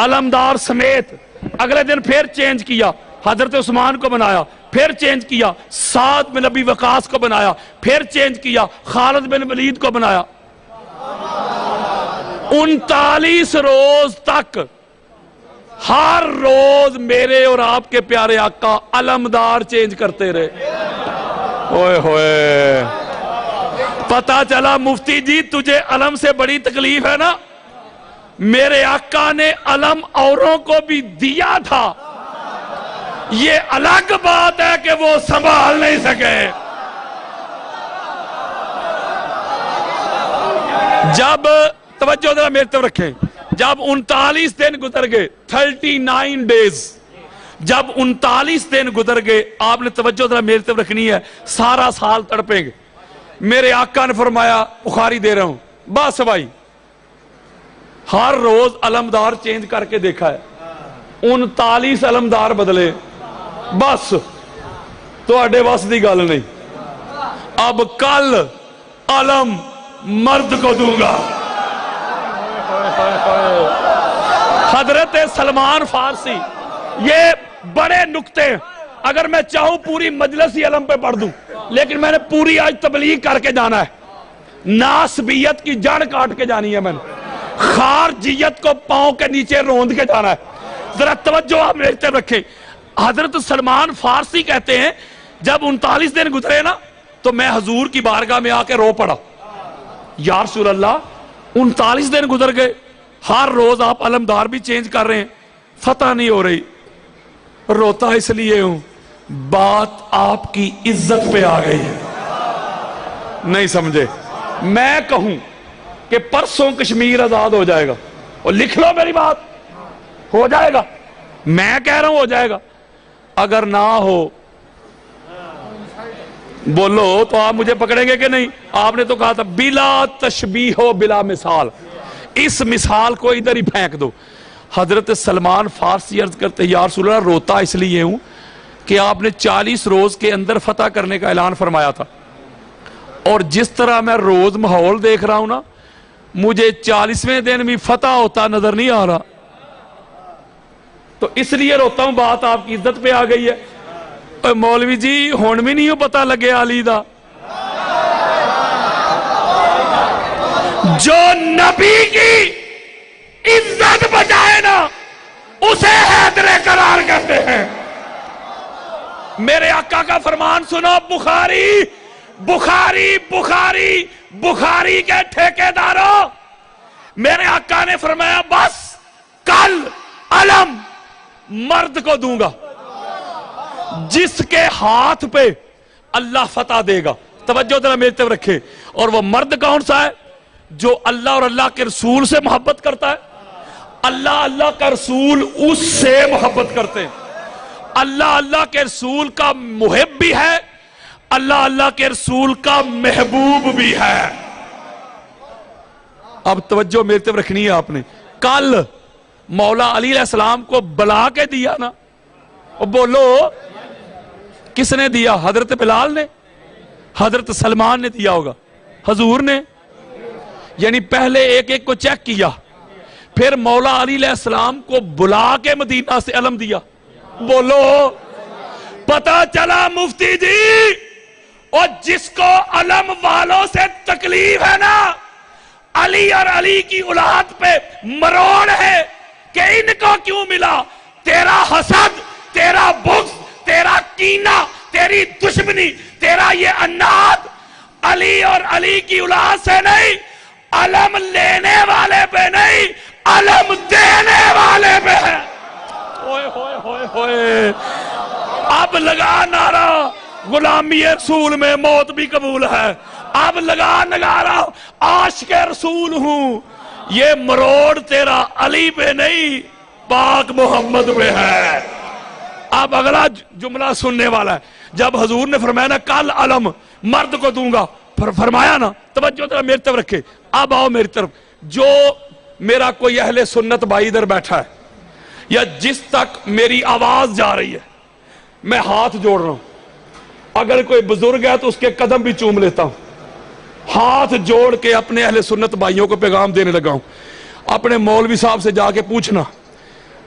علمدار سمیت۔ اگلے دن پھر چینج کیا، حضرت عثمان کو بنایا، پھر چینج کیا، سعد بن ابی وقاص کو بنایا، پھر چینج کیا، خالد بن ولید کو بنایا۔ 39 روز تک ہر روز میرے اور آپ کے پیارے آقا علمدار چینج کرتے رہے۔ اوئے ہوئے، پتا چلا مفتی جی تجھے علم سے بڑی تکلیف ہے نا، میرے آقا نے علم اوروں کو بھی دیا تھا، یہ الگ بات ہے کہ وہ سنبھال نہیں سکے۔ جب توجہ ذرا میرے طرف رکھیں، جب 39 دن گزر گئے، 39 ڈیز، جب 39 دن گزر گئے، آپ نے توجہ ذرا میرے طرف رکھنی ہے، سارا سال تڑپیں گے۔ میرے آقا نے فرمایا، بخاری دے رہا ہوں، بس بھائی، ہر روز علمدار چینج کر کے دیکھا ہے، 39 علمدار بدلے، بس تو اڈے واس دی گل نہیں، اب کل علم مرد کو دوں گا۔ حضرت سلمان فارسی، یہ بڑے نکتے، اگر میں چاہوں پوری مجلس ہی علم پہ پڑھ دوں، لیکن میں نے پوری آج تبلیغ کر کے جانا ہے، ناسبیت کی جڑ کاٹ کے جانی ہے، میں نے خارجیت کو پاؤں کے نیچے روند کے جانا ہے۔ ذرا توجہ آپ میرے طرف رکھیں، حضرت سلمان فارسی کہتے ہیں جب 39 دن گزرے نا تو میں حضور کی بارگاہ میں آ کے رو پڑا، یا رسول اللہ 39 دن گزر گئے، ہر روز آپ علمدار بھی چینج کر رہے ہیں، فتح نہیں ہو رہی، روتا اس لیے ہوں بات آپ کی عزت پہ آ گئی ہے، نہیں سمجھے۔ میں کہوں کہ پرسوں کشمیر آزاد ہو جائے گا، اور لکھ لو میری بات، ہو جائے گا، میں کہہ رہا ہوں ہو جائے گا، اگر نہ ہو بولو تو آپ مجھے پکڑیں گے کہ نہیں؟ آپ نے تو کہا تھا بلا تشبیہ و بلا مثال، اس مثال کو ادھر ہی پھینک دو۔ حضرت سلمان فارسی عرض کرتے یا رسول اللہ روتا اس لیے ہوں کہ آپ نے 40 روز کے اندر فتح کرنے کا اعلان فرمایا تھا، اور جس طرح میں روز ماحول دیکھ رہا ہوں نا، مجھے 40ویں دن بھی فتح ہوتا نظر نہیں آ رہا، تو اس لیے روتا ہوں، بات آپ کی عزت پہ آ گئی ہے۔ مولوی جی ہون بھی نہیں پتہ لگے علی دا، جو نبی کی عزت بچائے نا اسے حیدر قرار کہتے ہیں. میرے آقا کا فرمان سنو. بخاری بخاری بخاری بخاری کے ٹھیکیداروں، میرے آقا نے فرمایا بس کل علم مرد کو دوں گا جس کے ہاتھ پہ اللہ فتح دے گا. توجہ ذرا میری طرف رکھے. اور وہ مرد کون سا ہے؟ جو اللہ اور اللہ کے رسول سے محبت کرتا ہے. اللہ اللہ کا رسول اس سے محبت کرتے ہیں. اللہ اللہ کے رسول کا محب بھی ہے، اللہ اللہ کے رسول کا محبوب بھی ہے. اب توجہ میری طرف رکھنی ہے آپ نے. کل مولا علی علیہ السلام کو بلا کے دیا نا، بولو کس نے دیا؟ حضرت بلال نے؟ حضرت سلمان نے دیا ہوگا؟ حضور نے؟ یعنی پہلے ایک ایک کو چیک کیا، پھر مولا علی علیہ السلام کو بلا کے مدینہ سے علم دیا. بولو پتا چلا مفتی جی، اور جس کو علم والوں سے تکلیف ہے نا، علی اور علی کی اولاد پہ مروڑ ہے کہ ان کو کیوں ملا. تیرا حسد، تیرا بغض، تیرا کینہ، تیری دشمنی، تیرا یہ انات علی اور علی کی اولاد سے نہیں، علم لینے والے پہ نہیں، علم دینے والے پہ ہے. ہوئے ہوئے ہوئے ہوئے. اب لگا نعرہ غلامی رسول میں موت بھی قبول ہے. اب لگا نعرہ عاشق رسول ہوں. یہ مروڑ تیرا علی پہ نہیں، پاک محمد پہ ہے. اب اگلا جملہ سننے والا ہے. جب حضور نے فرمایا نا کل علم مرد کو دوں گا، فرمایا نا، توجہ ذرا میری طرف رکھے. اب آؤ میری طرف. جو میرا کوئی اہل سنت بھائی ادھر بیٹھا ہے یا جس تک میری آواز جا رہی ہے، میں ہاتھ جوڑ رہا ہوں. اگر کوئی بزرگ ہے تو اس کے قدم بھی چوم لیتا ہوں. ہاتھ جوڑ کے اپنے اہل سنت بھائیوں کو پیغام دینے لگا ہوں. اپنے مولوی صاحب سے جا کے پوچھنا،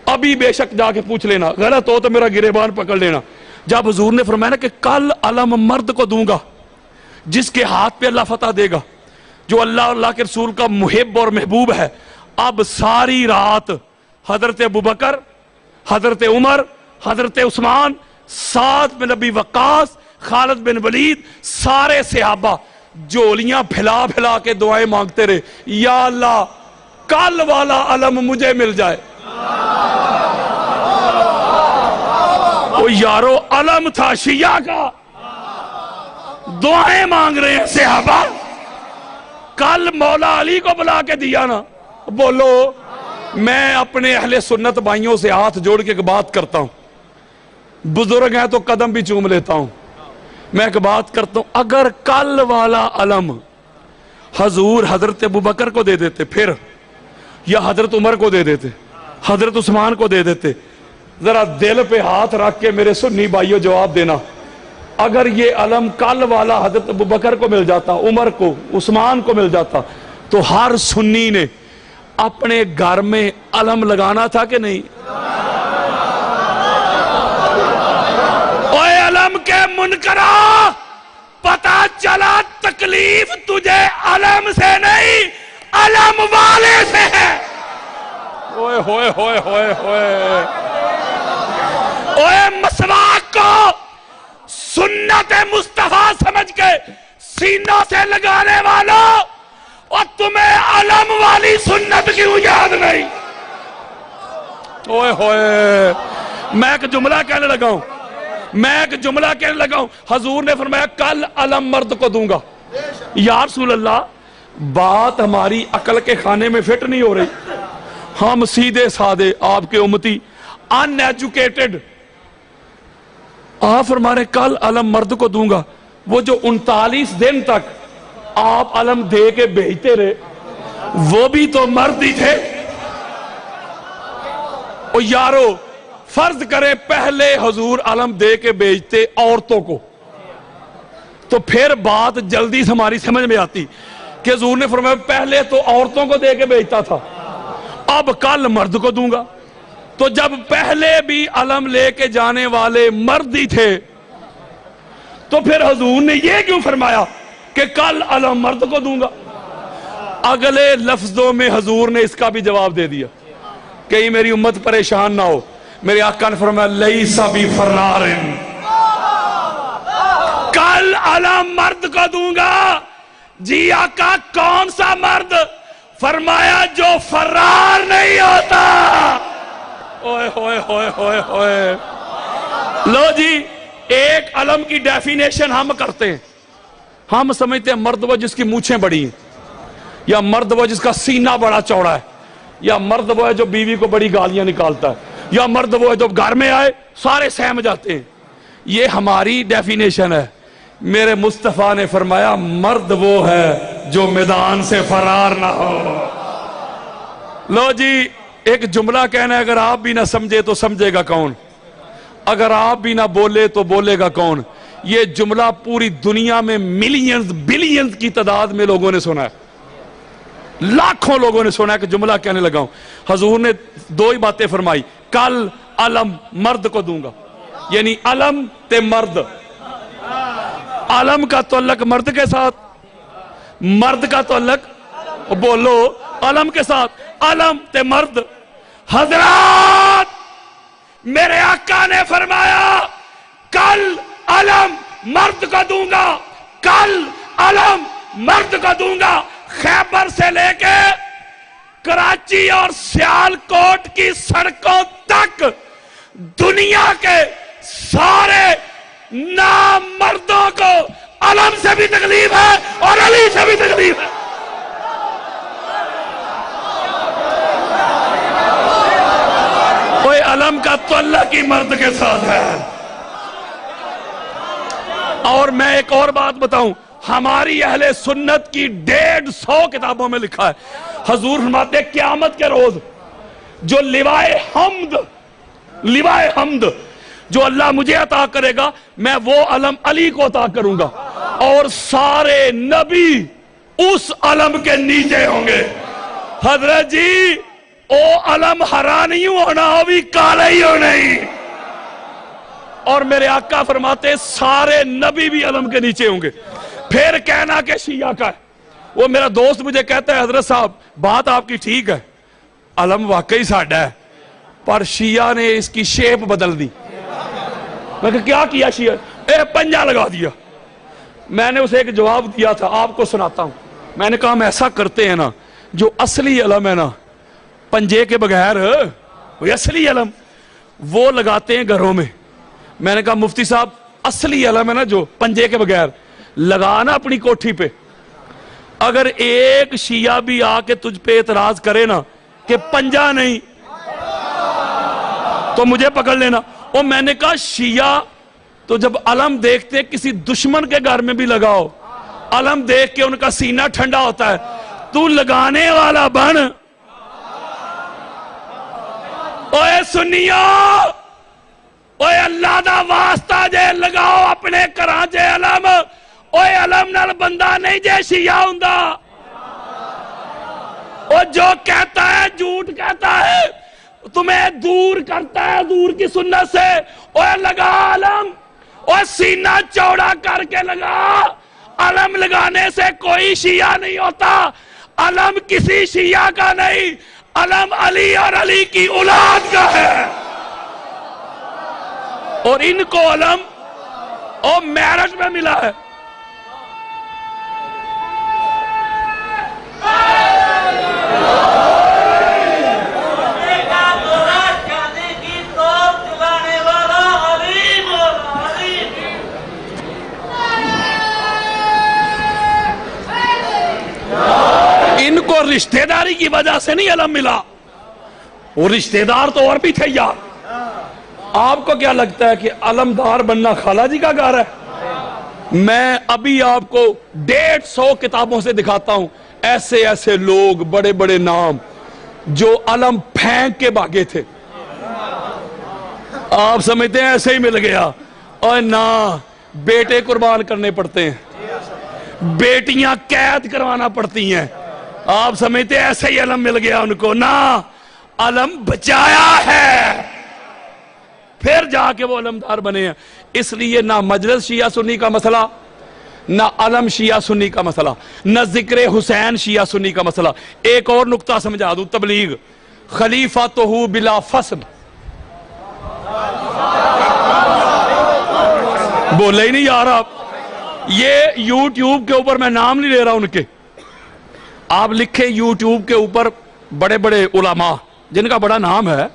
ابھی بے شک جا کے پوچھ لینا، غلط ہو تو میرا گریبان پکڑ لینا. جب حضور نے فرمایا نا کہ کل علم مرد کو دوں گا جس کے ہاتھ پہ اللہ فتح دے گا، جو اللہ اور اللہ کے رسول کا محب اور محبوب ہے. اب ساری رات حضرت ابوبکر، حضرت عمر، حضرت عثمان، سعد بن ابی وقاص، خالد بن ولید، سارے صحابہ جولیاں پھیلا پھیلا کے دعائیں مانگتے رہے، یا اللہ کل والا علم مجھے مل جائے. او یارو علم تھا شیعہ کا، دعائیں مانگ رہے ہیں صحابہ. کل مولا علی کو بلا کے دیا نا. بولو. میں اپنے اہل سنت بھائیوں سے ہاتھ جوڑ کے ایک بات کرتا ہوں. بزرگ ہیں تو قدم بھی چوم لیتا ہوں. میں ایک بات کرتا ہوں، اگر کل والا علم حضور حضرت ابوبکر کو دے دیتے پھر، یا حضرت عمر کو دے دیتے، حضرت عثمان کو دے دیتے، ذرا دل پہ ہاتھ رکھ کے میرے سنی بھائیوں جواب دینا. اگر یہ علم کل والا حضرت ابوبکر کو مل جاتا، عمر کو، عثمان کو مل جاتا، تو ہر سنی نے اپنے گھر میں علم لگانا تھا کہ نہیں؟ اوے علم کے منکرا، پتا چلا تکلیف تجھے علم سے نہیں، علم والے سے ہے. اوے ہوئے ہوئے ہوئے ہوئے. اوے مسواک کو سنت مصطفیٰ سمجھ کے سینوں سے لگانے والوں، اور تمہیں علم والی سنت کیوں یاد نہیں؟ اوئے ہوئے. میں ایک جملہ کہنے لگا ہوں. حضور نے فرمایا کل علم مرد کو دوں گا. یا رسول اللہ، بات ہماری عقل کے کھانے میں فٹ نہیں ہو رہی. ہم سیدھے سادے آپ کے امتی ان ایجوکیٹڈ. آپ فرما رہے کل علم مرد کو دوں گا. وہ جو 39 دن تک آپ علم دے کے بھیجتے رہے، وہ بھی تو مرد ہی تھے. اور یارو فرض کریں پہلے حضور علم دے کے بھیجتے عورتوں کو، تو پھر بات جلدی سے ہماری سمجھ میں آتی کہ حضور نے فرمایا پہلے تو عورتوں کو دے کے بھیجتا تھا، اب کل مرد کو دوں گا. تو جب پہلے بھی علم لے کے جانے والے مرد ہی تھے، تو پھر حضور نے یہ کیوں فرمایا کہ کل علم مرد کو دوں گا؟ اگلے لفظوں میں حضور نے اس کا بھی جواب دے دیا، کہیں میری امت پریشان نہ ہو۔ میرے آقا نے فرمایا لیسا بی فرارن، کل علم مرد کو دوں گا۔ جی آقا کون سا مرد؟ فرمایا جو فرار نہیں ہوتا۔ اوئے ہوئے ہوئے ہوئے ہوئے، لو جی ایک علم کی ڈیفینیشن ہم کرتے ہیں، ہم سمجھتے ہیں مرد وہ جس کی مونچھیں بڑی ہیں، یا مرد وہ جس کا سینہ بڑا چوڑا ہے، یا مرد وہ ہے جو بیوی کو بڑی گالیاں نکالتا ہے، یا مرد وہ ہے جو گھر میں آئے سارے سہم جاتے ہیں۔ یہ ہماری ڈیفینیشن ہے۔ میرے مصطفیٰ نے فرمایا مرد وہ ہے جو میدان سے فرار نہ ہو۔ لو جی ایک جملہ کہنا ہے، اگر آپ بھی نہ سمجھے تو سمجھے گا کون؟ اگر آپ بھی نہ بولے تو بولے گا کون؟ یہ جملہ پوری دنیا میں ملینز بلینز کی تعداد میں لوگوں نے سنا ہے، لاکھوں لوگوں نے سنا ہے کہ جملہ کہنے لگا ہوں۔ حضور نے دو ہی باتیں فرمائی، کل علم مرد کو دوں گا، یعنی علم تے مرد، علم کا تعلق مرد کے ساتھ، مرد کا تعلق بولو علم کے ساتھ، علم تے مرد۔ حضرات میرے آقا نے فرمایا کل علم مرد کو دوں گا، کل علم مرد کو دوں گا۔ خیبر سے لے کے کراچی اور سیالکوٹ کی سڑکوں تک دنیا کے سارے نام مردوں کو علم سے بھی تکلیف ہے اور علی سے بھی تکلیف ہے۔ کوئی علم کا تعلق ہی مرد کے ساتھ ہے۔ اور میں ایک اور بات بتاؤں، ہماری اہل سنت کی 150 کتابوں میں لکھا ہے، حضور فرماتے ہیں قیامت کے روز جو لوائے حمد جو اللہ مجھے عطا کرے گا، میں وہ علم علی کو عطا کروں گا، اور سارے نبی اس علم کے نیچے ہوں گے۔ حضرت جی او علم ہرا نہیں ہونا، وہ بھی کالا ہی ہو نہیں۔ اور میرے آقا فرماتے سارے نبی بھی علم کے نیچے ہوں گے۔ پھر کہنا کہ شیعہ کا ہے، وہ میرا دوست مجھے کہتا ہے حضرت صاحب بات آپ کی ٹھیک ہے، علم واقعی ساڈا ہے، پر شیعہ نے اس کی شیپ بدل دی۔ میں کہ کیا کیا شیعہ؟ پنجہ لگا دیا۔ میں نے اسے ایک جواب دیا تھا، آپ کو سناتا ہوں۔ میں نے کہا ہم ایسا کرتے ہیں نا، جو اصلی علم ہے نا پنجے کے بغیر، وہ اصلی علم وہ لگاتے ہیں گھروں میں۔ میں نے کہا مفتی صاحب اصلی علم ہے نا جو پنجے کے بغیر، لگانا اپنی کوٹھی پہ۔ اگر ایک شیعہ بھی آ کے تجھ پہ اعتراض کرے نا کہ پنجہ نہیں، تو مجھے پکڑ لینا۔ اور میں نے کہا شیعہ تو جب علم دیکھتے کسی دشمن کے گھر میں بھی لگاؤ، علم دیکھ کے ان کا سینہ ٹھنڈا ہوتا ہے، تو لگانے والا بن۔ اوے سنیو، اوے اللہ دا واسطہ جے لگاؤ اپنے گھراں چ علم، اوے علم نال بندہ نہیں جے شیعہ ہوندا۔ او جو کہتا ہے جھوٹ کہتا ہے، تمہیں دور کرتا ہے دور کی سنت سے، اوے لگا علم، اوے سینہ چوڑا کر کے لگا۔ علم لگانے سے کوئی شیعہ نہیں ہوتا، علم کسی شیعہ کا نہیں، علم علی اور علی کی اولاد کا ہے۔ اور ان کو علم اور میرج میں ملا ہے۔ ان کو رشتہ داری کی وجہ سے نہیں علم ملا، وہ رشتہ دار تو اور بھی تھے یار۔ آپ کو کیا لگتا ہے کہ علمدار بننا خالہ جی کا گھر ہے؟ میں ابھی آپ کو 150 کتابوں سے دکھاتا ہوں ایسے ایسے لوگ، بڑے بڑے نام جو علم پھینک کے بھاگے تھے۔ آپ سمجھتے ہیں ایسے ہی مل گیا؟ اور نہ، بیٹے قربان کرنے پڑتے ہیں، بیٹیاں قید کروانا پڑتی ہیں۔ آپ سمجھتے ہیں ایسے ہی علم مل گیا ان کو؟ نہ، علم بچایا ہے، پھر جا کے وہ علمدار بنے ہیں۔ اس لیے نہ مجلس شیعہ سنی کا مسئلہ، نہ علم شیعہ سنی کا مسئلہ، نہ ذکر حسین شیعہ سنی کا مسئلہ۔ ایک اور نقطہ سمجھا دوں، تبلیغ خلیفۃہ بلا فصل، بولے ہی نہیں یار آپ۔ یہ یوٹیوب کے اوپر میں نام نہیں لے رہا ان کے، آپ لکھیں یوٹیوب کے اوپر بڑے بڑے علماء جن کا بڑا نام ہے،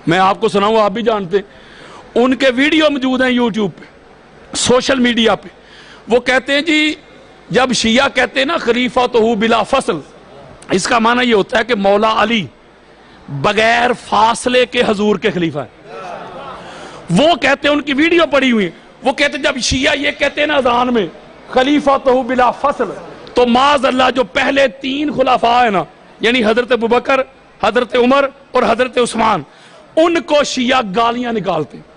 میں آپ کو سناؤں آپ بھی جانتے ہیں، ان کے ویڈیو موجود ہیں یوٹیوب پہ، سوشل میڈیا پہ۔ وہ کہتے ہیں جی جب شیعہ کہتے ہیں نا خلیفۃہ بلا فصل، اس کا معنی یہ ہوتا ہے کہ مولا علی بغیر فاصلے کے حضور کے خلیفہ ہیں۔ وہ کہتے ہیں، ان کی ویڈیو پڑی ہوئی ہیں، وہ کہتے ہیں جب شیعہ یہ کہتے ہیں نا اذان میں خلیفۃہ بلا فصل، تو معاذ اللہ جو پہلے 3 خلفاء ہیں نا، یعنی حضرت ابوبکر، حضرت عمر اور حضرت عثمان، ان کو شیعہ گالیاں نکالتے ہیں،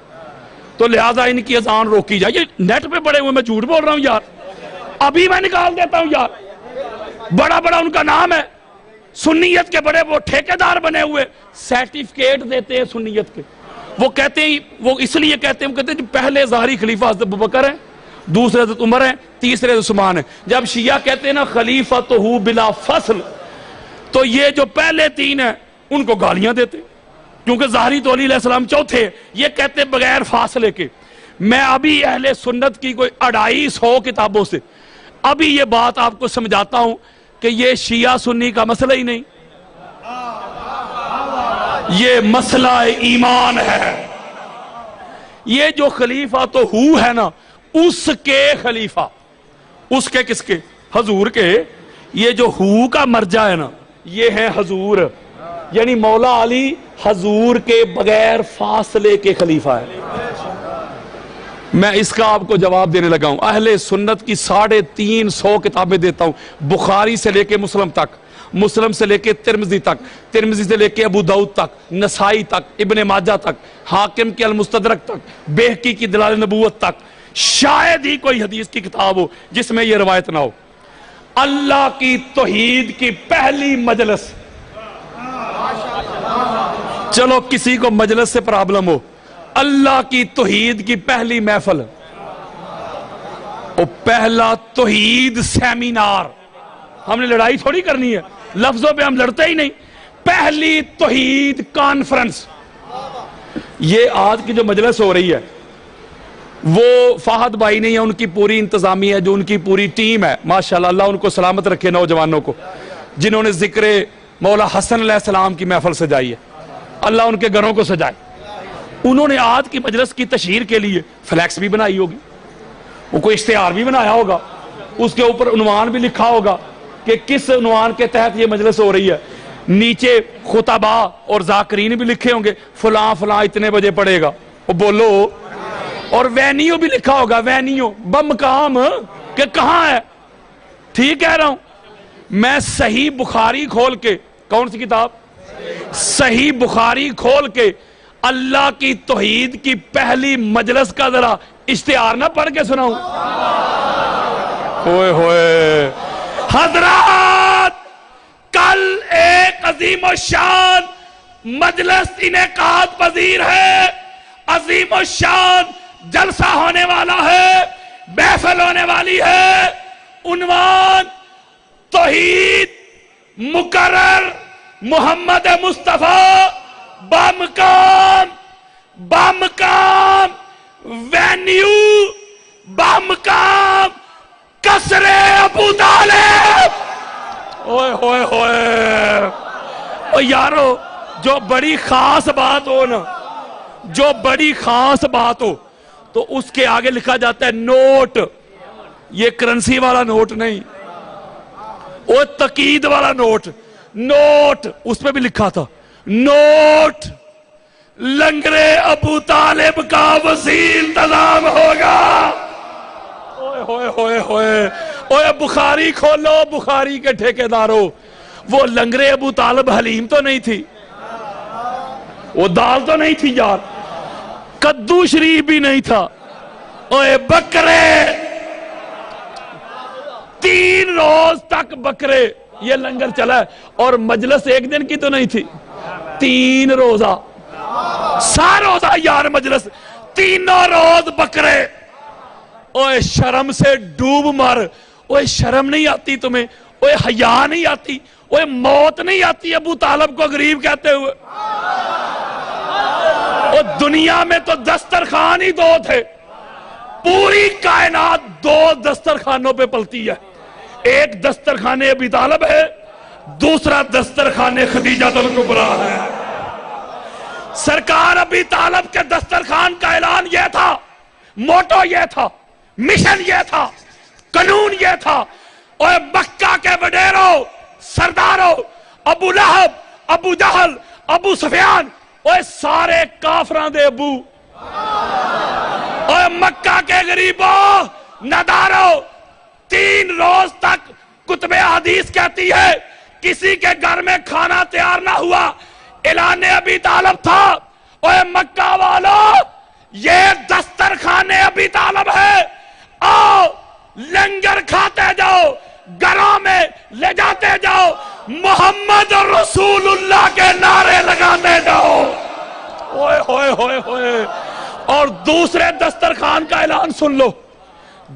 تو لہذا ان کی اذان روکی جائے۔ یہ نیٹ پہ پڑے ہوئے، میں جھوٹ بول رہا ہوں یار، ابھی میں نکال دیتا ہوں یار، بڑا بڑا ان کا نام ہے، سنیت کے بڑے وہ ٹھیکیدار بنے ہوئے، سرٹیفکیٹ دیتے ہیں سنیت کے۔ وہ کہتے ہیں، وہ اس لیے کہتے ہیں، وہ کہتے ہیں پہلے ظاہری خلیفہ حضرت ابوبکر ہیں، دوسرے حضرت عمر ہیں، تیسرے عثمان ہیں۔ جب شیعہ کہتے ہیں نا خلیفۃہ بلا فصل، تو یہ جو پہلے 3 ہیں ان کو گالیاں دیتے، کیونکہ ظاہری تو علی علیہ السلام چوتھے، یہ کہتے بغیر فاصلے کے۔ میں ابھی اہل سنت کی کوئی 250 کتابوں سے ابھی یہ بات آپ کو سمجھاتا ہوں کہ یہ شیعہ سنی کا مسئلہ ہی نہیں، یہ مسئلہ ایمان ہے۔ یہ جو خلیفہ تو ہے نا، اس کے خلیفہ، اس کے کس کے؟ حضور کے۔ یہ جو کا مرجع ہے نا، یہ ہے حضور، یعنی مولا علی حضور کے بغیر فاصلے کے خلیفہ ہے۔ میں اس کا آپ کو جواب دینے لگا ہوں، اہل سنت کی 350 کتابیں دیتا ہوں، بخاری سے لے کے مسلم تک، مسلم سے لے کے ترمذی تک، ترمذی سے لے کے ابو داؤد تک، نسائی تک، ابن ماجہ تک، حاکم کے المستدرک تک، بیہقی کی دلائل نبوت تک۔ شاید ہی کوئی حدیث کی کتاب ہو جس میں یہ روایت نہ ہو۔ اللہ کی توحید کی پہلی مجلس، چلو کسی کو مجلس سے پرابلم ہو، اللہ کی توحید کی پہلی محفل، وہ پہلا توحید سیمینار، ہم نے لڑائی تھوڑی کرنی ہے، لفظوں پہ ہم لڑتے ہی نہیں، پہلی توحید کانفرنس۔ یہ آج کی جو مجلس ہو رہی ہے، وہ فہد بھائی نہیں ہے، ان کی پوری انتظامیہ ہے، جو ان کی پوری ٹیم ہے، ماشاءاللہ، اللہ ان کو سلامت رکھے، نوجوانوں کو جنہوں نے ذکر مولا حسن علیہ السلام کی محفل سجائی ہے، اللہ ان کے گھروں کو سجائے۔ انہوں نے آج کی مجلس کی تشہیر کے لیے فلیکس بھی بنائی ہوگی، وہ کوئی اشتہار بھی بنایا ہوگا، اس کے اوپر عنوان بھی لکھا ہوگا کہ کس عنوان کے تحت یہ مجلس ہو رہی ہے، نیچے خطبہ اور ذاکرین بھی لکھے ہوں گے، فلاں فلاں اتنے بجے پڑے گا، وہ بولو، اور وینیو بھی لکھا ہوگا، وینیو بمقام کہ کہاں ہے۔ ٹھیک کہہ رہا ہوں میں؟ صحیح بخاری کھول کے، کون سی کتاب؟ صحیح بخاری کھول کے اللہ کی توحید کی پہلی مجلس کا ذرا اشتہار نہ پڑھ کے سناؤں؟ ہوئے ہوئے حضرات، کل ایک عظیم الشان مجلس انعقاد پذیر ہے، عظیم الشان جلسہ ہونے والا ہے، محفل ہونے والی ہے، عنوان توحید مقرر محمد مصطفیٰ بامقام، بامقام وینیو، بامقام قصر ابو طالب۔ اوئے ہوئے ہوئے، او یارو، جو بڑی خاص بات ہو نا، جو بڑی خاص بات ہو تو اس کے آگے لکھا جاتا ہے نوٹ۔ یہ کرنسی والا نوٹ نہیں، وہ تقید والا نوٹ، نوٹ اس پہ بھی لکھا تھا، نوٹ لنگر ابو طالب کا وسیع انتظام ہوگا۔ اوئے ہوئے ہوئے ہوئے، اوئے بخاری کھولو، بخاری کے ٹھیکیدارو، وہ لنگر ابو طالب حلیم تو نہیں تھی، وہ دال تو نہیں تھی یار، کدو شریف بھی نہیں تھا، اوئے بکرے، 3 روز تک بکرے یہ لنگر چلا ہے، اور مجلس ایک دن کی تو نہیں تھی، 3 روزہ، سا روزہ یار مجلس، 3 روز بکرے، اوے شرم سے ڈوب مر. اوے شرم نہیں آتی تمہیں؟ اوے حیا نہیں آتی؟ اوے موت نہیں آتی ابو طالب کو غریب کہتے ہوئے؟ اور دنیا میں تو دسترخوان ہی دو تھے، پوری کائنات دو دسترخوانوں پہ پلتی ہے. ایک دسترخوان ابی طالب ہے، دوسرا دسترخوان خدیجہ الکبریٰ ہے. سرکار ابی طالب کے دسترخوان کا اعلان یہ تھا، موٹو یہ تھا، مشن یہ تھا، قانون یہ تھا. اور مکہ کے وڈیروں، سرداروں، ابو لہب، ابو جہل، ابو سفیان، اور سارے کافران دے ابو، اور مکہ کے غریبوں، نداروں، 3 روز تک کتب حدیث کہتی ہے کسی کے گھر میں کھانا تیار نہ ہوا، اعلان ابی طالب تھا. اور مکہ والوں، یہ دسترخوان ابی طالب ہے، آؤ لنگر کھاتے جاؤ، گھروں میں لے جاتے جاؤ، محمد رسول اللہ کے نعرے لگاتے جاؤ. اوئے ہوئے ہوئے ہوئے. اور دوسرے دسترخوان کا اعلان سن لو،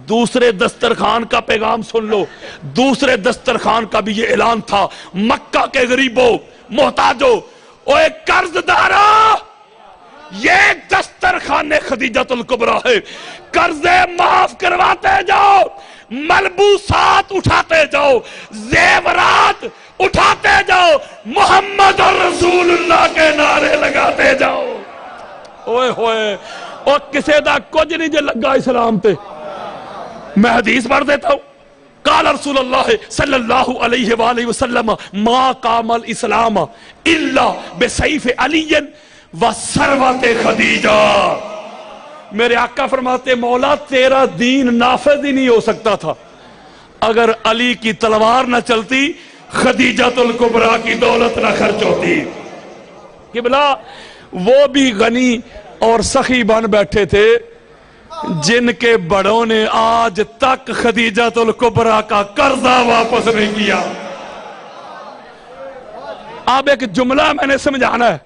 دوسرے دسترخوان کا پیغام سن لو. دوسرے دسترخوان کا بھی یہ اعلان تھا، مکہ کے غریبوں، محتاجوں، اوے قرض داروں، یہ دسترخوان خدیجہ الکبریٰ ہے. قرضے معاف کرواتے جاؤ، ملبوسات اٹھاتے جاؤ، زیورات اٹھاتے جاؤ، محمد رسول اللہ کے نعرے لگاتے جاؤ. اوئے ہوئے. اور کسے دا کچھ نہیں جے لگا اسلام تے. میں حدیث پڑھ دیتا ہوں. قال رسول اللہ صلی اللہ علیہ وآلہ وسلم ما قام الاسلام الا بسیف علی و ثروت خدیجہ. میرے آقا فرماتے مولا تیرا دین نافذ ہی نہیں ہو سکتا تھا اگر علی کی تلوار نہ چلتی، خدیجہ الکبریٰ کی دولت نہ خرچ ہوتی. قبلہ وہ بھی غنی اور سخی بن بیٹھے تھے جن کے بڑوں نے آج تک خدیجہ الکبریٰ کا قرضہ واپس نہیں کیا. اب ایک جملہ میں نے سمجھانا ہے.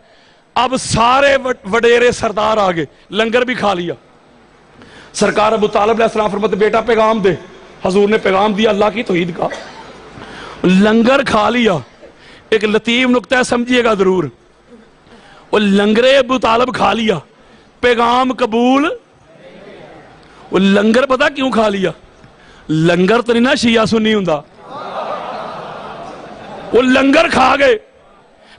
اب سارے وڈیرے سردار آگے، لنگر بھی کھا لیا. سرکار ابو طالب علیہ السلام فرماتے بیٹا پیغام دے. حضور نے پیغام دیا اللہ کی توحید کا. لنگر کھا لیا. ایک لطیف نکتہ سمجھیے گا ضرور. وہ لنگر ابو طالب کھا لیا، پیغام قبول. وہ لنگر پتا کیوں کھا لیا؟ لنگر تو نہیں نا شیعہ سنی ہوں. وہ لنگر کھا گئے،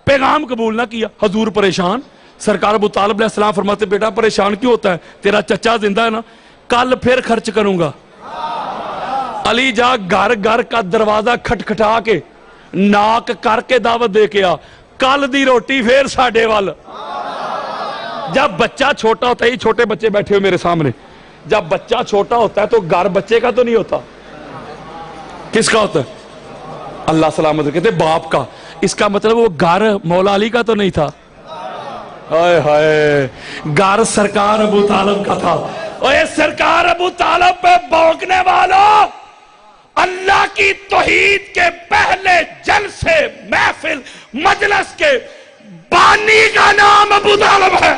پیغام قبول نہ کیا. حضور پریشان. سرکار ابو طالب علیہ السلام فرماتے بیٹا پریشان کیوں ہوتا ہے؟ تیرا چچا زندہ ہے نا، کل پھر خرچ کروں گا. علی جا گھر گھر کا دروازہ کھٹکھٹا کے ناک کر کے دعوت دے کے آ، کل دی روٹی پھر ساڈے وال. جب بچہ چھوٹا ہوتا ہے، چھوٹے بچے بیٹھے ہو میرے سامنے، جب بچہ چھوٹا ہوتا ہے تو گھر بچے کا تو نہیں ہوتا، کس کا ہوتا ہے؟ اللہ سلامت کہتے باپ کا. اس کا مطلب وہ گھر مولا علی کا تو نہیں تھا. ہائے ہائے، گھر سرکار ابو طالب کا تھا. اور یہ سرکار ابو طالب پہ بھونکنے والوں، اللہ کی توحید کے پہلے جلسے محفل مجلس کے بانی کا نام ابو طالب ہے.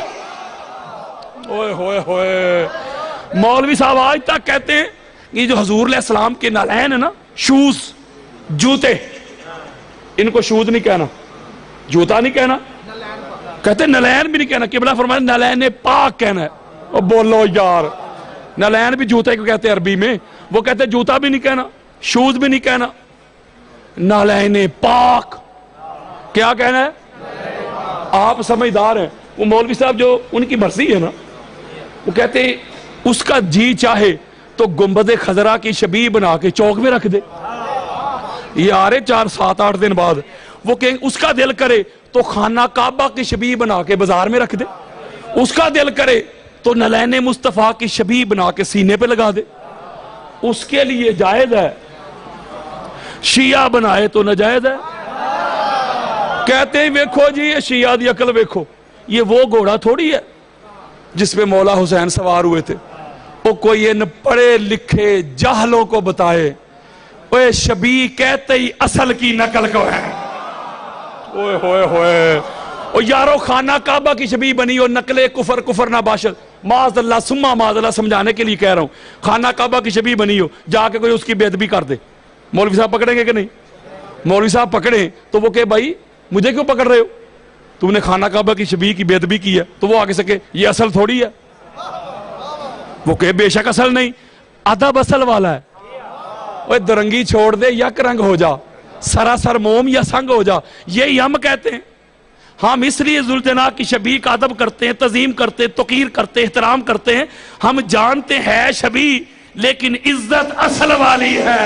اوئے ہوئے ہوئے. مولوی صاحب آج تک کہتے ہیں یہ جو حضور علیہ السلام کے نالین ہے نا، شوز، جوتے، ان کو شوز نہیں کہنا، جوتا نہیں کہنا، کہتے نالین بھی نہیں کہنا. قبلہ فرمایا نالین پاک کہنا ہے. اور بولو یار، نالین بھی جوتے کو کہتے ہیں عربی میں. وہ کہتے جوتا بھی نہیں کہنا، شوز بھی نہیں کہنا، نالین پاک. کیا کہنا ہے؟ آپ سمجھدار ہیں. وہ مولوی صاحب جو ان کی مرضی ہے نا، وہ کہتے ہیں اس کا جی چاہے تو گنبد خضرا کی شبیہ بنا کے چوک میں رکھ دے. یہ آ رہے 4-7-8 دن بعد. وہ کہیں اس کا دل کرے تو خانہ کعبہ کی شبیہ بنا کے بازار میں رکھ دے. اس کا دل کرے تو نالین مصطفیٰ کی شبیہ بنا کے سینے پہ لگا دے. اس کے لیے جائز ہے. شیعہ بنائے تو ناجائز ہے. کہتے ہیں ویکھو جی یہ شیعہ دی عقل ویکھو، یہ وہ گھوڑا تھوڑی ہے جس پہ مولا حسین سوار ہوئے تھے. وہ کوئی ان پڑھے لکھے جاہلوں کو بتائے اوے شبیہ کہتے ہی اصل کی نقل کو ہے. اوئے ہوئے ہوئے. اور یارو خانہ کعبہ کی شبیہ بنی ہو، نقل کفر کفر نہ باشد، معاذ اللہ سما معاذ اللہ سمجھانے کے لیے کہہ رہا ہوں، خانہ کعبہ کی شبیہ بنی ہو، جا کے کوئی اس کی بے ادبی کر دے، مولوی صاحب پکڑیں گے کہ نہیں؟ مولوی صاحب پکڑیں تو وہ کہ بھائی مجھے کیوں پکڑ رہے ہو، تم نے خانہ کعبہ کی شبیہ کی بے ادبی کی ہے، تو وہ آگے سکے یہ اصل تھوڑی ہے، وہ کہ بے شک اصل نہیں، ادب اصل والا ہے۔ وہ درنگی چھوڑ دے، یک رنگ ہو جا، سراسر موم یا سنگ ہو جا، یہی ہم کہتے ہیں۔ ہم اس لیے ذوالجناح کی شبیہ کا ادب کرتے ہیں، تعظیم کرتے ہیں، توقیر کرتے ہیں، احترام کرتے ہیں، ہم جانتے ہیں شبیہ لیکن عزت اصل والی ہے۔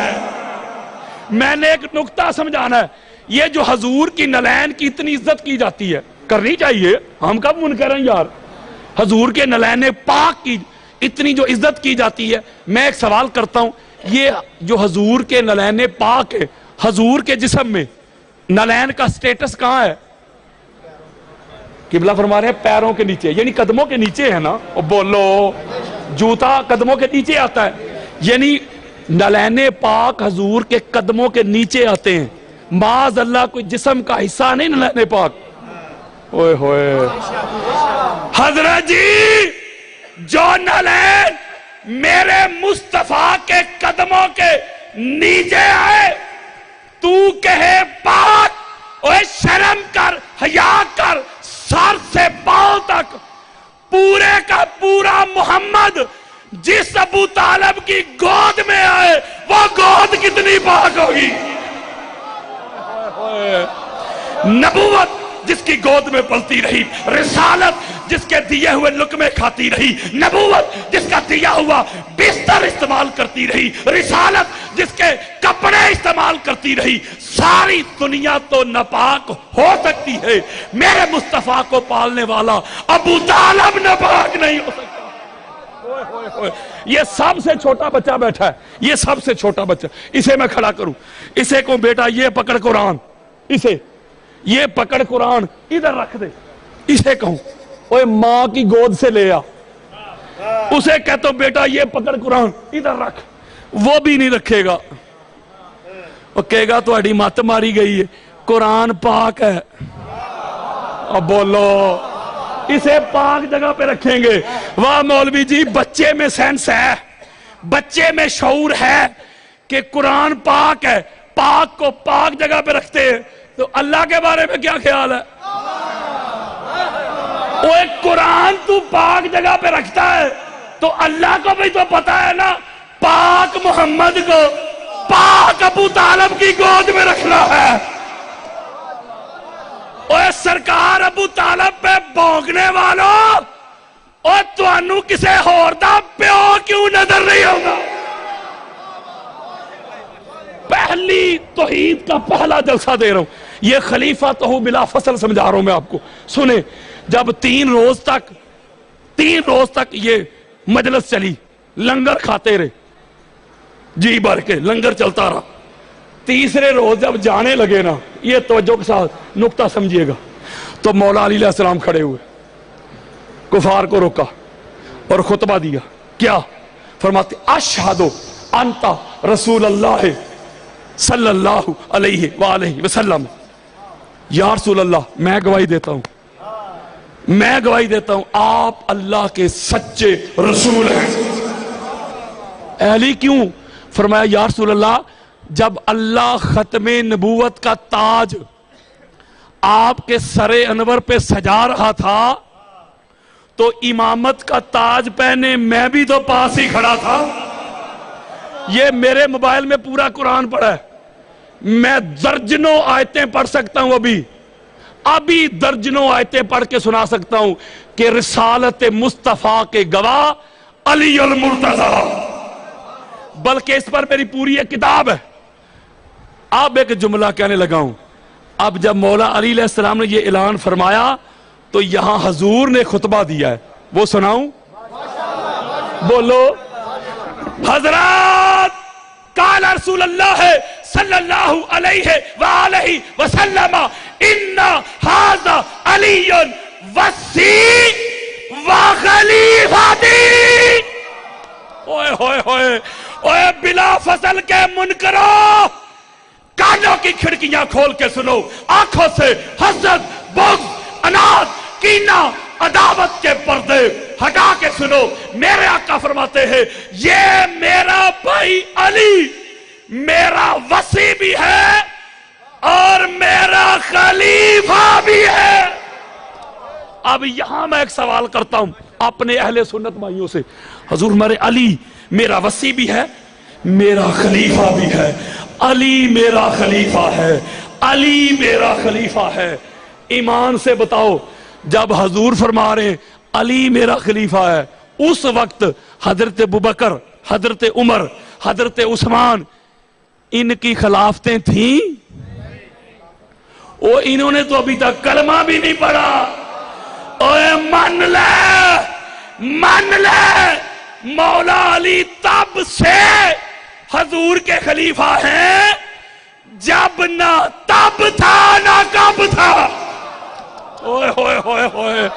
میں نے ایک نکتہ سمجھانا ہے، یہ جو حضور کی نلین کی اتنی عزت کی جاتی ہے، کرنی چاہیے، ہم کب منکر ہیں یار؟ حضور کے نلین پاک کی اتنی جو عزت کی جاتی ہے، میں ایک سوال کرتا ہوں، یہ جو حضور کے نلین پاک ہے، حضور کے جسم میں نلین کا سٹیٹس کہاں ہے؟ قبلہ فرما رہے ہیں پیروں کے نیچے، یعنی قدموں کے نیچے ہے نا، بولو جوتا قدموں کے نیچے آتا ہے، یعنی نلین پاک حضور کے قدموں کے نیچے آتے ہیں، معاذ اللہ کوئی جسم کا حصہ نہیں نلین پاک۔ اوئے ہوئے حضرت جی جو نلین میرے مصطفیٰ کے قدموں کے نیچے آئے، تو کہے پاک، اوے شرم کر، حیا کر، سر سے پاؤں تک پورے کا پورا محمد جس ابو طالب کی گود میں آئے، وہ گود کتنی پاک ہوگی؟ نبوت جس کی گود میں پلتی رہی، رسالت جس کے دیے ہوئے لقمے کھاتی رہی، نبوت جس کا دیا ہوا بستر استعمال کرتی رہی، رسالت جس کے کپڑے استعمال کرتی رہی، ساری دنیا تو ناپاک ہو سکتی ہے، میرے مصطفیٰ کو پالنے والا ابو طالب ناپاک نہیں ہو سکتا۔ یہ سب سے چھوٹا بچہ بیٹھا ہے، یہ سب سے چھوٹا بچہ، اسے میں کھڑا کروں، اسے کو بیٹا یہ پکڑ قرآن، اسے یہ پکڑ قرآن ادھر رکھ دے، اسے کہوں اوے ماں کی گود سے لے آ، اسے کہتا ہوں بیٹا یہ پکڑ قرآن ادھر رکھ، وہ بھی نہیں رکھے گا، وہ کہے گا تو اڈی مت ماری گئی ہے، قرآن پاک ہے۔ اب بولو اسے پاک جگہ پہ رکھیں گے۔ واہ مولوی جی بچے میں سینس ہے، بچے میں شعور ہے کہ قرآن پاک ہے، پاک کو پاک جگہ پہ رکھتے ہیں، تو اللہ کے بارے میں کیا خیال ہے؟ وہ ایک قرآن تو پاک جگہ پہ رکھتا ہے تو اللہ کو بھی تو پتا ہے نا، پاک محمد کو پاک ابو طالب کی گود میں رکھنا ہے۔ اوہ سرکار ابو طالب پہ بھونکنے والوں، اوہ توانو کسے ہور دا پیو کیوں نظر نہیں ہوگا؟ پہلی توحید کا پہلا جلسہ دے رہا ہوں، یہ خلیفہ تو بلا فصل سمجھا رہا ہوں میں آپ کو، سنیں۔ جب 3 روز تک یہ مجلس چلی، لنگر کھاتے رہے، جی بھر کے لنگر چلتا رہا، تیسرے روز جب جانے لگے نا، یہ توجہ کے ساتھ نکتہ سمجھیے گا، تو مولا علی علیہ السلام کھڑے ہوئے، کفار کو روکا اور خطبہ دیا، کیا فرماتے؟ اشہدو انتا رسول اللہ صلی اللہ علیہ وآلہ وسلم، یا رسول اللہ میں گواہی دیتا ہوں، میں گواہی دیتا ہوں آپ اللہ کے سچے رسول ہیں۔ اہلی کیوں؟ فرمایا یا رسول اللہ جب اللہ ختم نبوت کا تاج آپ کے سر انور پہ سجا رہا تھا تو امامت کا تاج پہنے میں بھی تو پاس ہی کھڑا تھا۔ یہ میرے موبائل میں پورا قرآن پڑھا ہے، میں درجنوں آیتیں پڑھ سکتا ہوں، ابھی درجنوں آیتیں پڑھ کے سنا سکتا ہوں کہ رسالت مصطفیٰ کے گواہ علی المرتضیٰ، بلکہ اس پر میری پوری ایک کتاب ہے۔ اب ایک جملہ کہنے لگا ہوں، اب جب مولا علی علیہ السلام نے یہ اعلان فرمایا تو یہاں حضور نے خطبہ دیا ہے، وہ سناؤں؟ بولو حضرات، قال رسول اللہ صلی اللہ علیہ وآلہ وسلم ان ھذا علی وصی وخلیفتی۔ اوئے ہوئے ہوئے اوئے بلا فصل کے منکروں، کانوں کی کھڑکیاں کھول کے سنو، آنکھوں سے حسد، بغض، اناد کینہ عداوت کے پردے ہٹا کے سنو. میرے آقا فرماتے ہیں یہ میرا بھائی علی میرا وصی بھی ہے اور میرا خلیفہ بھی ہے. اب یہاں میں ایک سوال کرتا ہوں اپنے اہل سنت بھائیوں سے. حضور ہمارے علی میرا وصی بھی ہے میرا خلیفہ بھی ہے. علی میرا خلیفہ ہے, علی میرا خلیفہ ہے. ایمان سے بتاؤ جب حضور فرما رہے ہیں علی میرا خلیفہ ہے, اس وقت حضرت ابوبکر, حضرت عمر, حضرت عثمان ان کی خلافتیں تھیں؟ وہ انہوں نے تو ابھی تک کلمہ بھی نہیں پڑھا. اوے مان لے مولا علی تب سے حضور کے خلیفہ ہیں جب نہ تب تھا نہ کب تھا. اوئے ہوئے ہوئے ہوئے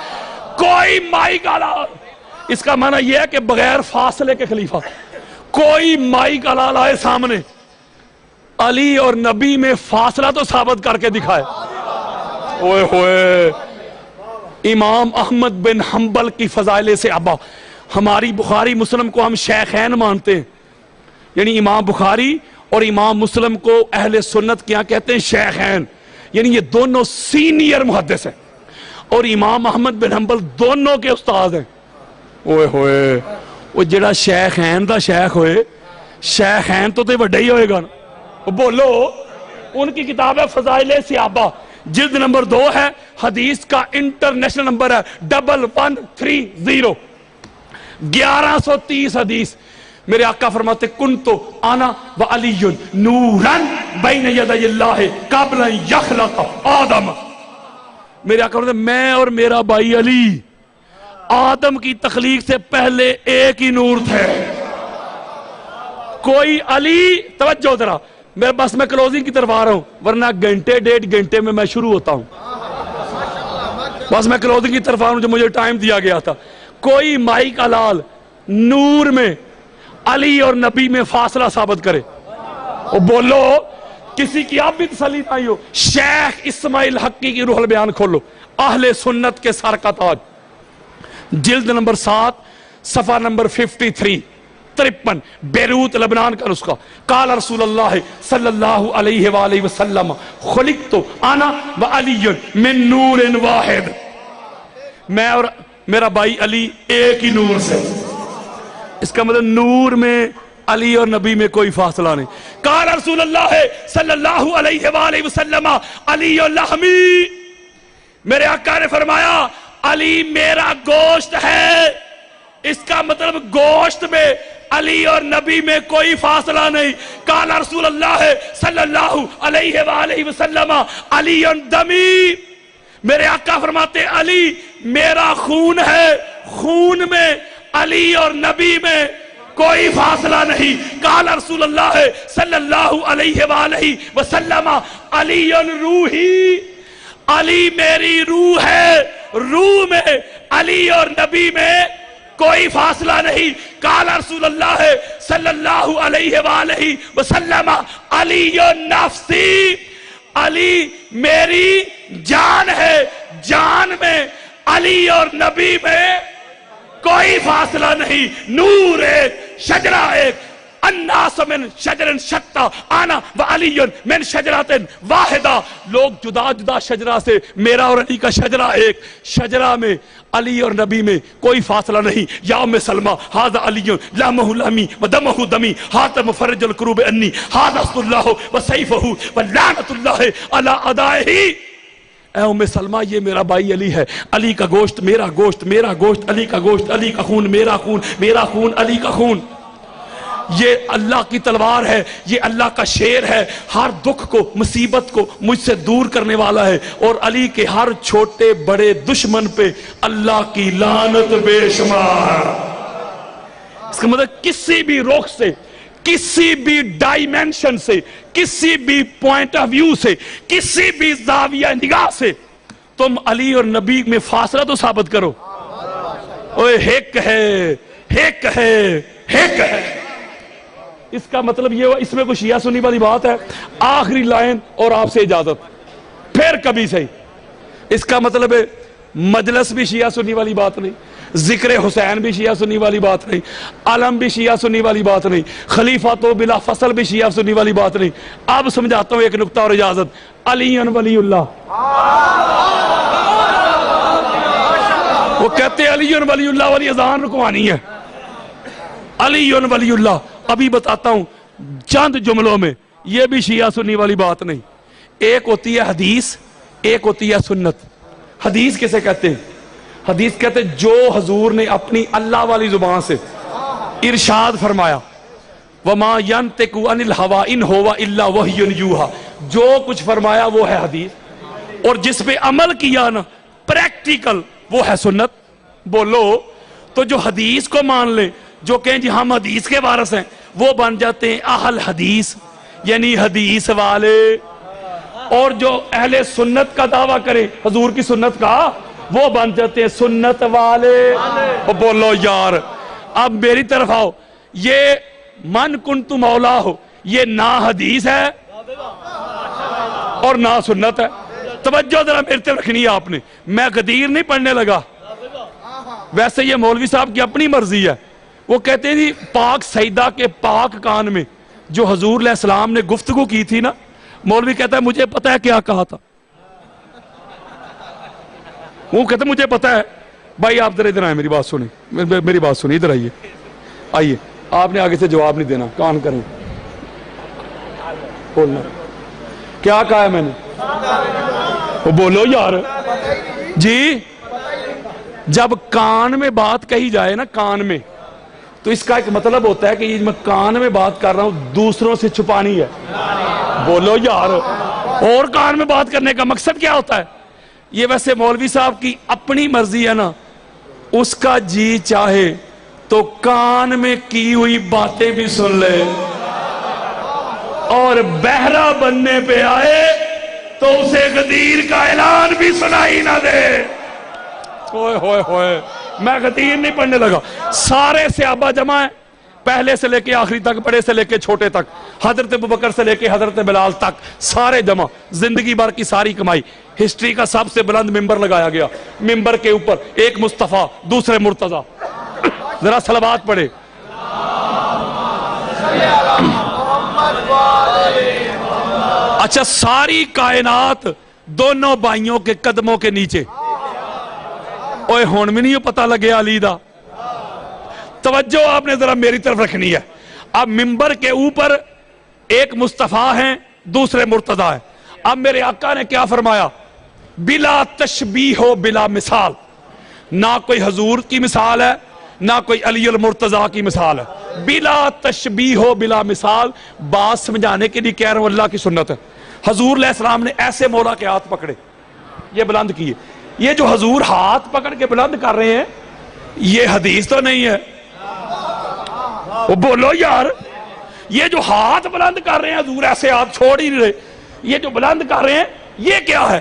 کوئی مائی کا لال, اس کا معنی یہ ہے کہ بغیر فاصلے کے خلیفہ. کوئی مائی کا لال آئے سامنے علی اور نبی میں فاصلہ تو ثابت کر کے دکھائے. اوئے ہوئے امام احمد بن حنبل کی فضائل سے ابا, ہماری بخاری مسلم کو ہم شیخین مانتے ہیں, یعنی امام بخاری اور امام مسلم کو اہل سنت کیا کہتے ہیں شیخین, یعنی یہ دونوں سینئر محدث ہیں اور امام احمد بن حنبل دونوں کے استاد ہیں. اوئے ہوئے وہ جڑا شیخین دا شیخ ہوئے, شیخین تو وڈا ہی ہوئے گا نا. بولو, ان کی کتاب ہے فضائل صحابہ, جلد نمبر 2 ہے, حدیث کا انٹرنیشنل نمبر ہے 1130, 1130 حدیث. میرے آقا فرماتے کنتو انا و علی نورن بین یدی اللہ قبل یخلق آدم. میرے آقا فرماتے میں اور میرا بھائی علی آدم کی تخلیق سے پہلے ایک ہی نور تھے. کوئی علی, توجہ ذرا, میں کلوزنگ کی طرف آ رہا ہوں ورنہ گھنٹے 1.5 گھنٹے میں شروع ہوتا ہوں. بس میں کلوزنگ کی طرف آ رہا ہوں جو مجھے ٹائم دیا گیا تھا. کوئی مائی کا لال نور میں علی اور نبی میں فاصلہ ثابت کرے. وہ بولو, کسی کی آپ بھی تسلی نہیں ہو. شیخ اسماعیل حقی کی روح البیان کھولو, اہل سنت کے سر کا تاج, جلد نمبر 7 صفحہ نمبر 53, بیروت لبنان کا نسخہ. قال رسول اللہ صلی اللہ علیہ وآلہ وسلم خلقت انا و علی من نور واحد. میں اور میرا بھائی علی ایک ہی نور سے. اس کا مطلب نور میں علی اور نبی میں کوئی فاصلہ نہیں. قال رسول اللہ صلی اللہ علیہ وآلہ وسلم علی لحمی, میرے آقا نے فرمایا علی میرا گوشت ہے. اس کا مطلب گوشت میں علی اور نبی میں کوئی فاصلہ نہیں. قال رسول اللہ صلی اللہ علیہ وآلہ وسلم علی دمی, میرے آقا فرماتے علی میرا خون ہے, خون میں علی اور نبی میں کوئی فاصلہ نہیں. قال رسول اللہ صلی اللہ علیہ وآلہ وسلم علی روحی, علی میری روح ہے, روح میں علی اور نبی میں کوئی فاصلہ نہیں. قال رسول اللہ صلی اللہ علیہ وآلہ وسلم علی نفسی, علی میری جان ہے, جان میں علی اور نبی میں کوئی فاصلہ نہیں. نور ایک, شجرہ ایک, الناس من شجر شتى انا وعلی من شجرۃ واحدہ. لوگ جدا جدا شجرہ سے, میرا اور علی کا شجرہ ایک, شجرہ میں علی اور نبی میں کوئی فاصلہ نہیں. یا ام سلمہ ھذا علی لحمہ لحمی ودمہ دمی ھذا مفرج الکروب انی ھذا اسد اللہ وسیفہ ولعنۃ اللہ علی اعدائہ. اے ام سلمہ یہ میرا بھائی علی ہے, علی کا گوشت میرا گوشت, میرا گوشت علی کا گوشت, علی کا خون میرا خون, میرا خون علی کا خون. یہ اللہ کی تلوار ہے, یہ اللہ کا شیر ہے, ہر دکھ کو مصیبت کو مجھ سے دور کرنے والا ہے. اور علی کے ہر چھوٹے بڑے دشمن پہ اللہ کی لعنت بے شمار. اس کا مطلب کسی بھی رخ سے, کسی بھی ڈائمینشن سے, کسی بھی پوائنٹ آف ویو سے, کسی بھی زاویہ نگاہ سے تم علی اور نبی میں فاصلہ تو ثابت کرو. اوے ہیک ہے, ہیک ہے, ہیک ہے. اس کا مطلب یہ ہوا, اس میں کچھ شیعہ سنی والی بات ہے. آخری لائن اور آپ سے اجازت, پھر کبھی صحیح اس کا مطلب ہے مجلس بھی شیعہ سنی والی بات نہیں، ذکر حسین بھی شیعہ سنی والی بات نہیں، علم بھی شیعہ سنی والی بات نہیں، خلیفہ تو بلا فصل بھی شیعہ سنی والی بات نہیں۔ اب سمجھاتا ہوں ایک نقطہ اور اجازت۔ علی ولی اللہ، وہ کہتے ہیں علی ولی اللہ والی اذان رکوانی ہے، علی ولی اللہ۔ ابھی بتاتا ہوں چند جملوں میں، یہ بھی شیعہ سنی والی بات نہیں۔ ایک ہوتی ہے حدیث، ایک ہوتی ہے سنت۔ حدیث کسے کہتے ہیں؟ حدیث کہتے ہیں جو حضور نے اپنی اللہ والی زبان سے ارشاد فرمایا، وَمَا يَنْتِقُ عَنِ الْهَوَىٰ إِنْ هُوَ إِلَّا وَحْيٌ يُوحَىٰ، جو کچھ فرمایا وہ ہے حدیث، اور جس پہ عمل کیا نا پریکٹیکل وہ ہے سنت۔ بولو تو جو حدیث کو مان لے، جو کہیں جی ہم حدیث کے وارث ہیں، وہ بن جاتے ہیں اہل حدیث، یعنی حدیث والے۔ اور جو اہل سنت کا دعویٰ کرے حضور کی سنت کا، وہ بن جاتے ہیں سنت والے۔ بولو یار، اب میری طرف آؤ، یہ من کنت مولا ہو، یہ نہ حدیث ہے اور نہ سنت ہے۔ توجہ ذرا میری طرف رکھنی ہے آپ نے، میں غدیر نہیں پڑھنے لگا۔ ویسے یہ مولوی صاحب کی اپنی مرضی ہے، وہ کہتے ہیں جی پاک سیدہ کے پاک کان میں جو حضور علیہ السلام نے گفتگو کی تھی نا، مولوی کہتا ہے مجھے پتا ہے کیا کہا تھا۔ وہ کہتا ہے مجھے پتا ہے۔ بھائی آپ ادھر آئیں، میری بات سنیں، میری بات سنیں، ادھر آئیے، آئیے۔ آپ نے آگے سے جواب نہیں دینا، کان کریں، بولنا کیا کہا ہے میں نے، وہ بولو یار جی۔ جب کان میں بات کہی جائے نا، کان میں، تو اس کا ایک مطلب ہوتا ہے کہ یہ میں کان میں بات کر رہا ہوں دوسروں سے چھپانی ہے۔ بولو یار، اور کان میں بات کرنے کا مقصد کیا ہوتا ہے؟ یہ ویسے مولوی صاحب کی اپنی مرضی ہے نا، اس کا جی چاہے تو کان میں کی ہوئی باتیں بھی سن لے، اور بہرا بننے پہ آئے تو اسے غدیر کا اعلان بھی سنائی نہ دے۔ ہوئے ہوئے ہوئے، میں غدیر نہیں پڑھنے لگا۔ سارے صحابہ جمع ہیں، پہلے سے لے کے آخری تک، بڑے سے لے کے چھوٹے تک، حضرت ابوبکر سے لے کے حضرت بلال تک، سارے جمع، زندگی بھر کی ساری کمائی۔ ہسٹری کا سب سے بلند ممبر لگایا گیا، ممبر کے اوپر ایک مصطفیٰ، دوسرے مرتضیٰ۔ ذرا صلوات پڑھے۔ اچھا، ساری کائنات دونوں بھائیوں کے قدموں کے نیچے۔ اوے ہون میں نہیں پتہ لگے علی دا۔ توجہ آپ نے ذرا میری طرف رکھنی ہے۔ اب ممبر کے اوپر ایک مصطفیٰ ہیں، دوسرے مرتضیٰ ہیں۔ اب میرے آقا نے کیا فرمایا؟ بلا تشبیہ و بلا مثال، نہ کوئی حضور کی مثال ہے، نہ کوئی علی المرتضیٰ کی مثال ہے۔ بلا تشبیہ و بلا مثال، بات سمجھانے کے لیے کہہ رہا ہوں، اللہ کی سنت ہے۔ حضور علیہ السلام نے ایسے مولا کے ہاتھ پکڑے، یہ بلند کیے۔ یہ جو حضور ہاتھ پکڑ کے بلند کر رہے ہیں، یہ حدیث تو نہیں ہے۔ وہ بولو یار، یہ جو ہاتھ بلند کر رہے ہیں حضور، ایسے ہاتھ چھوڑ ہی نہیں رہے، یہ جو بلند کر رہے ہیں یہ کیا ہے؟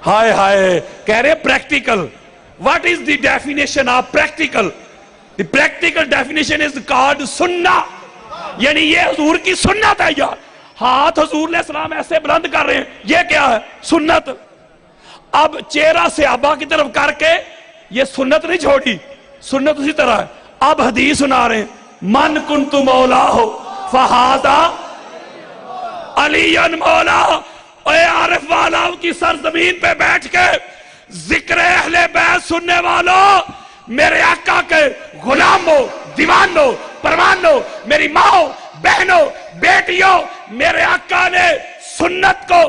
ہائے ہائے، کہہ رہے practical. What is the definition of practical? The practical definition is called sunnah، یعنی یہ حضور کی سنت ہے یار۔ ہاتھ حضور علیہ السلام ایسے بلند کر رہے ہیں، یہ کیا ہے؟ سنت۔ اب چہرہ صحابہ کی طرف کر کے یہ سنت نہیں چھوڑی، سنت اسی طرح ہے۔ اب حدیث سنا رہے ہیں، من کنت مولا ہو فہذا علی مولا۔ اے عارف والا کی سرزمین پہ بیٹھ کے ذکر اہل بیت سننے والوں، میرے آقا کے غلاموں، دیوانوں، پروانوں، میری ماں، بہنوں، بیٹیوں، میرے آقا نے سنت کو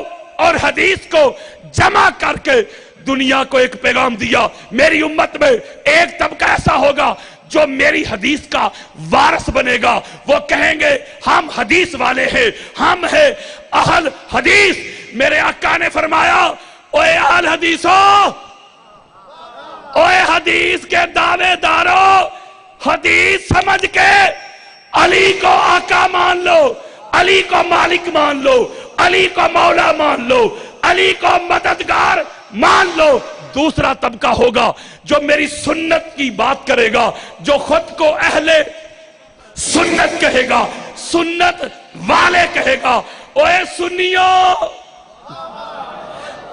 اور حدیث کو جمع کر کے دنیا کو ایک پیغام دیا۔ میری امت میں ایک طبقہ ایسا ہوگا جو میری حدیث کا وارث بنے گا، وہ کہیں گے ہم حدیث والے ہیں، ہم ہیں اہل حدیث۔ میرے آقا نے فرمایا، اوے اہل حدیثوں، اوے حدیث کے دعوے داروں، حدیث سمجھ کے علی کو آقا مان لو، علی کو مالک مان لو، علی کو مولا مان لو، علی کو مددگار مان لو۔ دوسرا طبقہ ہوگا جو میری سنت کی بات کرے گا، جو خود کو اہل سنت کہے گا، سنت والے کہے گا۔ اوے سنیو،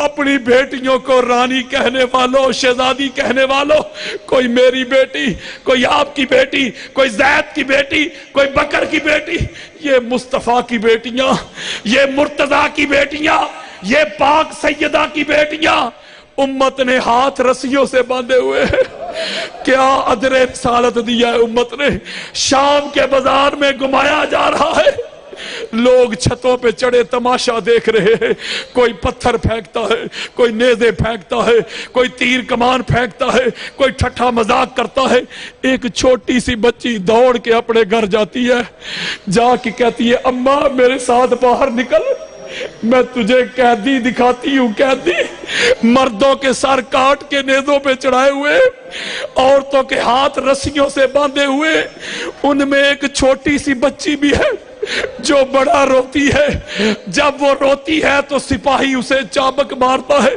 اپنی بیٹیوں کو رانی کہنے والوں، شہزادی کہنے والوں، کوئی میری بیٹی، کوئی آپ کی بیٹی، کوئی زید کی بیٹی، کوئی بکر کی بیٹی، یہ مصطفیٰ کی بیٹیاں، یہ مرتضیٰ کی بیٹیاں، یہ پاک سیدہ کی بیٹیاں، امت نے ہاتھ رسیوں سے باندھے ہوئے ہیں۔ کیا ادر رسالت دیا ہے امت نے، شام کے بازار میں گھمایا جا رہا ہے، لوگ چھتوں پہ چڑھے تماشا دیکھ رہے ہیں، کوئی پتھر پھینکتا ہے، کوئی نیزے پھینکتا ہے، کوئی تیر کمان پھینکتا ہے، کوئی ٹھٹھا مذاق کرتا ہے۔ ایک چھوٹی سی بچی دوڑ کے اپنے گھر جاتی ہے، جا کے کہتی ہے اماں میرے ساتھ باہر نکل، میں تجھے قیدی دکھاتی ہوں، قیدی مردوں کے سر کاٹ کے نیزوں پہ چڑھائے ہوئے، عورتوں کے ہاتھ رسیوں سے باندھے ہوئے، ان میں ایک چھوٹی سی بچی بھی ہے جو بڑا روتی ہے، جب وہ روتی ہے تو سپاہی اسے چابک مارتا ہے۔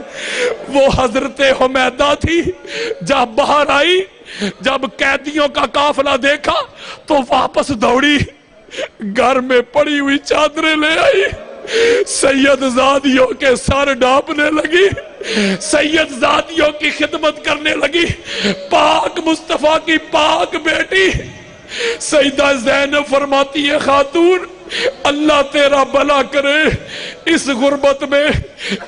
وہ حضرت حمیدہ تھی، جب باہر آئی، جب قیدیوں کا قافلہ دیکھا تو واپس دوڑی، گھر میں پڑی ہوئی چادریں لے آئی، سید زادیوں کے سر ڈھانپنے لگی، سید زادیوں کی خدمت کرنے لگی۔ پاک مصطفیٰ کی پاک بیٹی سیدہ زینب فرماتی ہے خاتون اللہ تیرا بھلا کرے، اس غربت میں،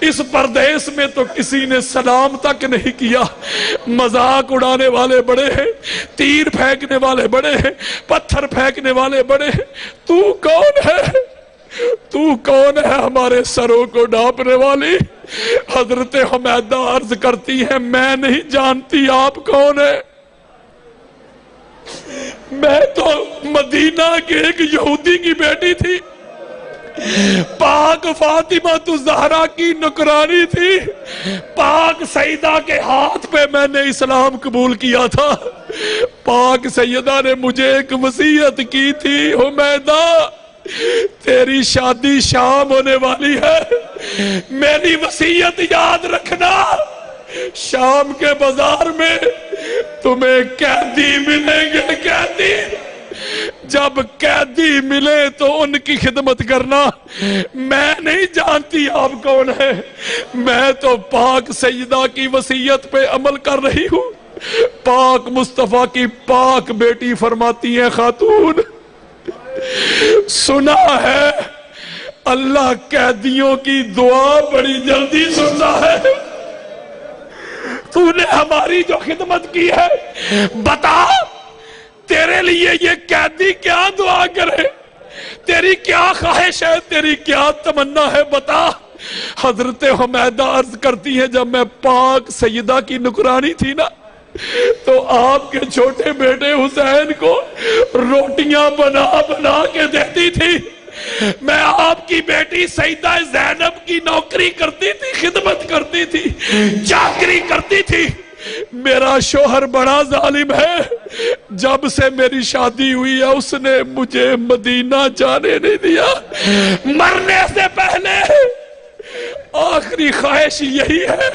اس پردیس میں تو کسی نے سلام تک نہیں کیا، مذاق اڑانے والے بڑے ہیں، تیر پھینکنے والے بڑے ہیں، پتھر پھینکنے والے بڑے ہیں، تو کون ہے؟ تو کون ہے ہمارے سروں کو ڈھانپنے والی؟ حضرت حمیدہ عرض کرتی ہے میں نہیں جانتی آپ کون ہے، میں تو مدینہ کے ایک یہودی کی بیٹی تھی، پاک فاطمہ تو زہرا کی نکرانی تھی، پاک سیدہ کے ہاتھ پہ میں نے اسلام قبول کیا تھا، پاک سیدہ نے مجھے ایک وصیت کی تھی حمیدہ تیری شادی شام ہونے والی ہے، میری وصیت یاد رکھنا، شام کے بازار میں تمہیں قیدی ملیں گے، قیدی، جب قیدی ملے تو ان کی خدمت کرنا۔ میں نہیں جانتی آپ کون ہے، میں تو پاک سیدہ کی وصیت پہ عمل کر رہی ہوں۔ پاک مصطفیٰ کی پاک بیٹی فرماتی ہے خاتون سنا ہے اللہ قیدیوں کی دعا بڑی جلدی سنتا ہے، تو نے ہماری جو خدمت کی ہے بتا تیرے لیے یہ قیدی کیا دعا کرے، تیری کیا خواہش ہے، تیری کیا تمنا ہے بتا۔ حضرت حمیدہ عرض کرتی ہے جب میں پاک سیدہ کی نکرانی تھی نا تو آپ کے چھوٹے بیٹے حسین کو روٹیاں بنا بنا کے دیتی تھی، میں آپ کی بیٹی سیدہ زینب کی نوکری کرتی تھی، خدمت کرتی تھی، چاکری کرتی تھی۔ میرا شوہر بڑا ظالم ہے، جب سے میری شادی ہوئی ہے اس نے مجھے مدینہ جانے نہیں دیا، مرنے سے پہلے آخری خواہش یہی ہے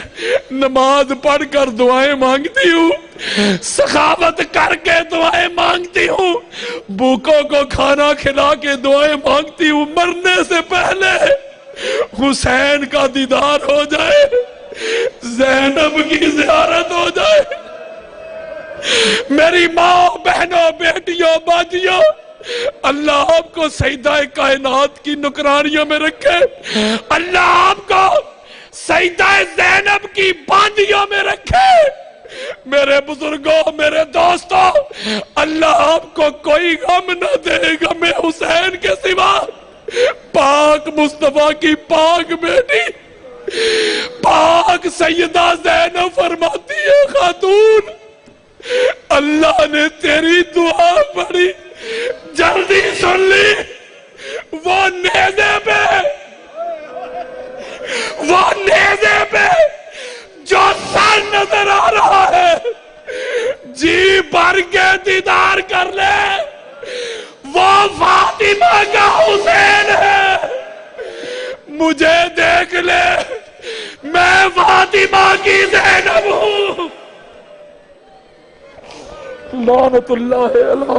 نماز پڑھ کر دعائیں مانگتی ہوں، سخاوت کر کے دعائیں مانگتی ہوں، بھوکوں کو کھانا کھلا کے دعائیں مانگتی ہوں، مرنے سے پہلے حسین کا دیدار ہو جائے، زینب کی زیارت ہو جائے۔ میری ماں، بہنوں، بیٹیوں، باجیوں، اللہ آپ کو سیدہ کائنات کی نکرانیوں میں رکھے، اللہ آپ کو سیدہ زینب کی باندیوں میں رکھے۔ میرے بزرگوں، میرے دوستوں، اللہ آپ کو کوئی غم نہ دے غم حسین کے سوا۔ پاک مصطفیٰ کی پاک بیٹی پاک سیدہ زینب فرماتی ہے خاتون اللہ نے تیری دعا بڑی جلدی سن لی، وہ نیزے پہ جو سر نظر آ رہا ہے جی بھر کے دیدار کر لے، وہ فاطمہ کا حسین ہے، مجھے دیکھ لے میں فاطمہ کی زینب ہوں۔ لعنت اللہ علی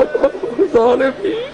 الظالمین۔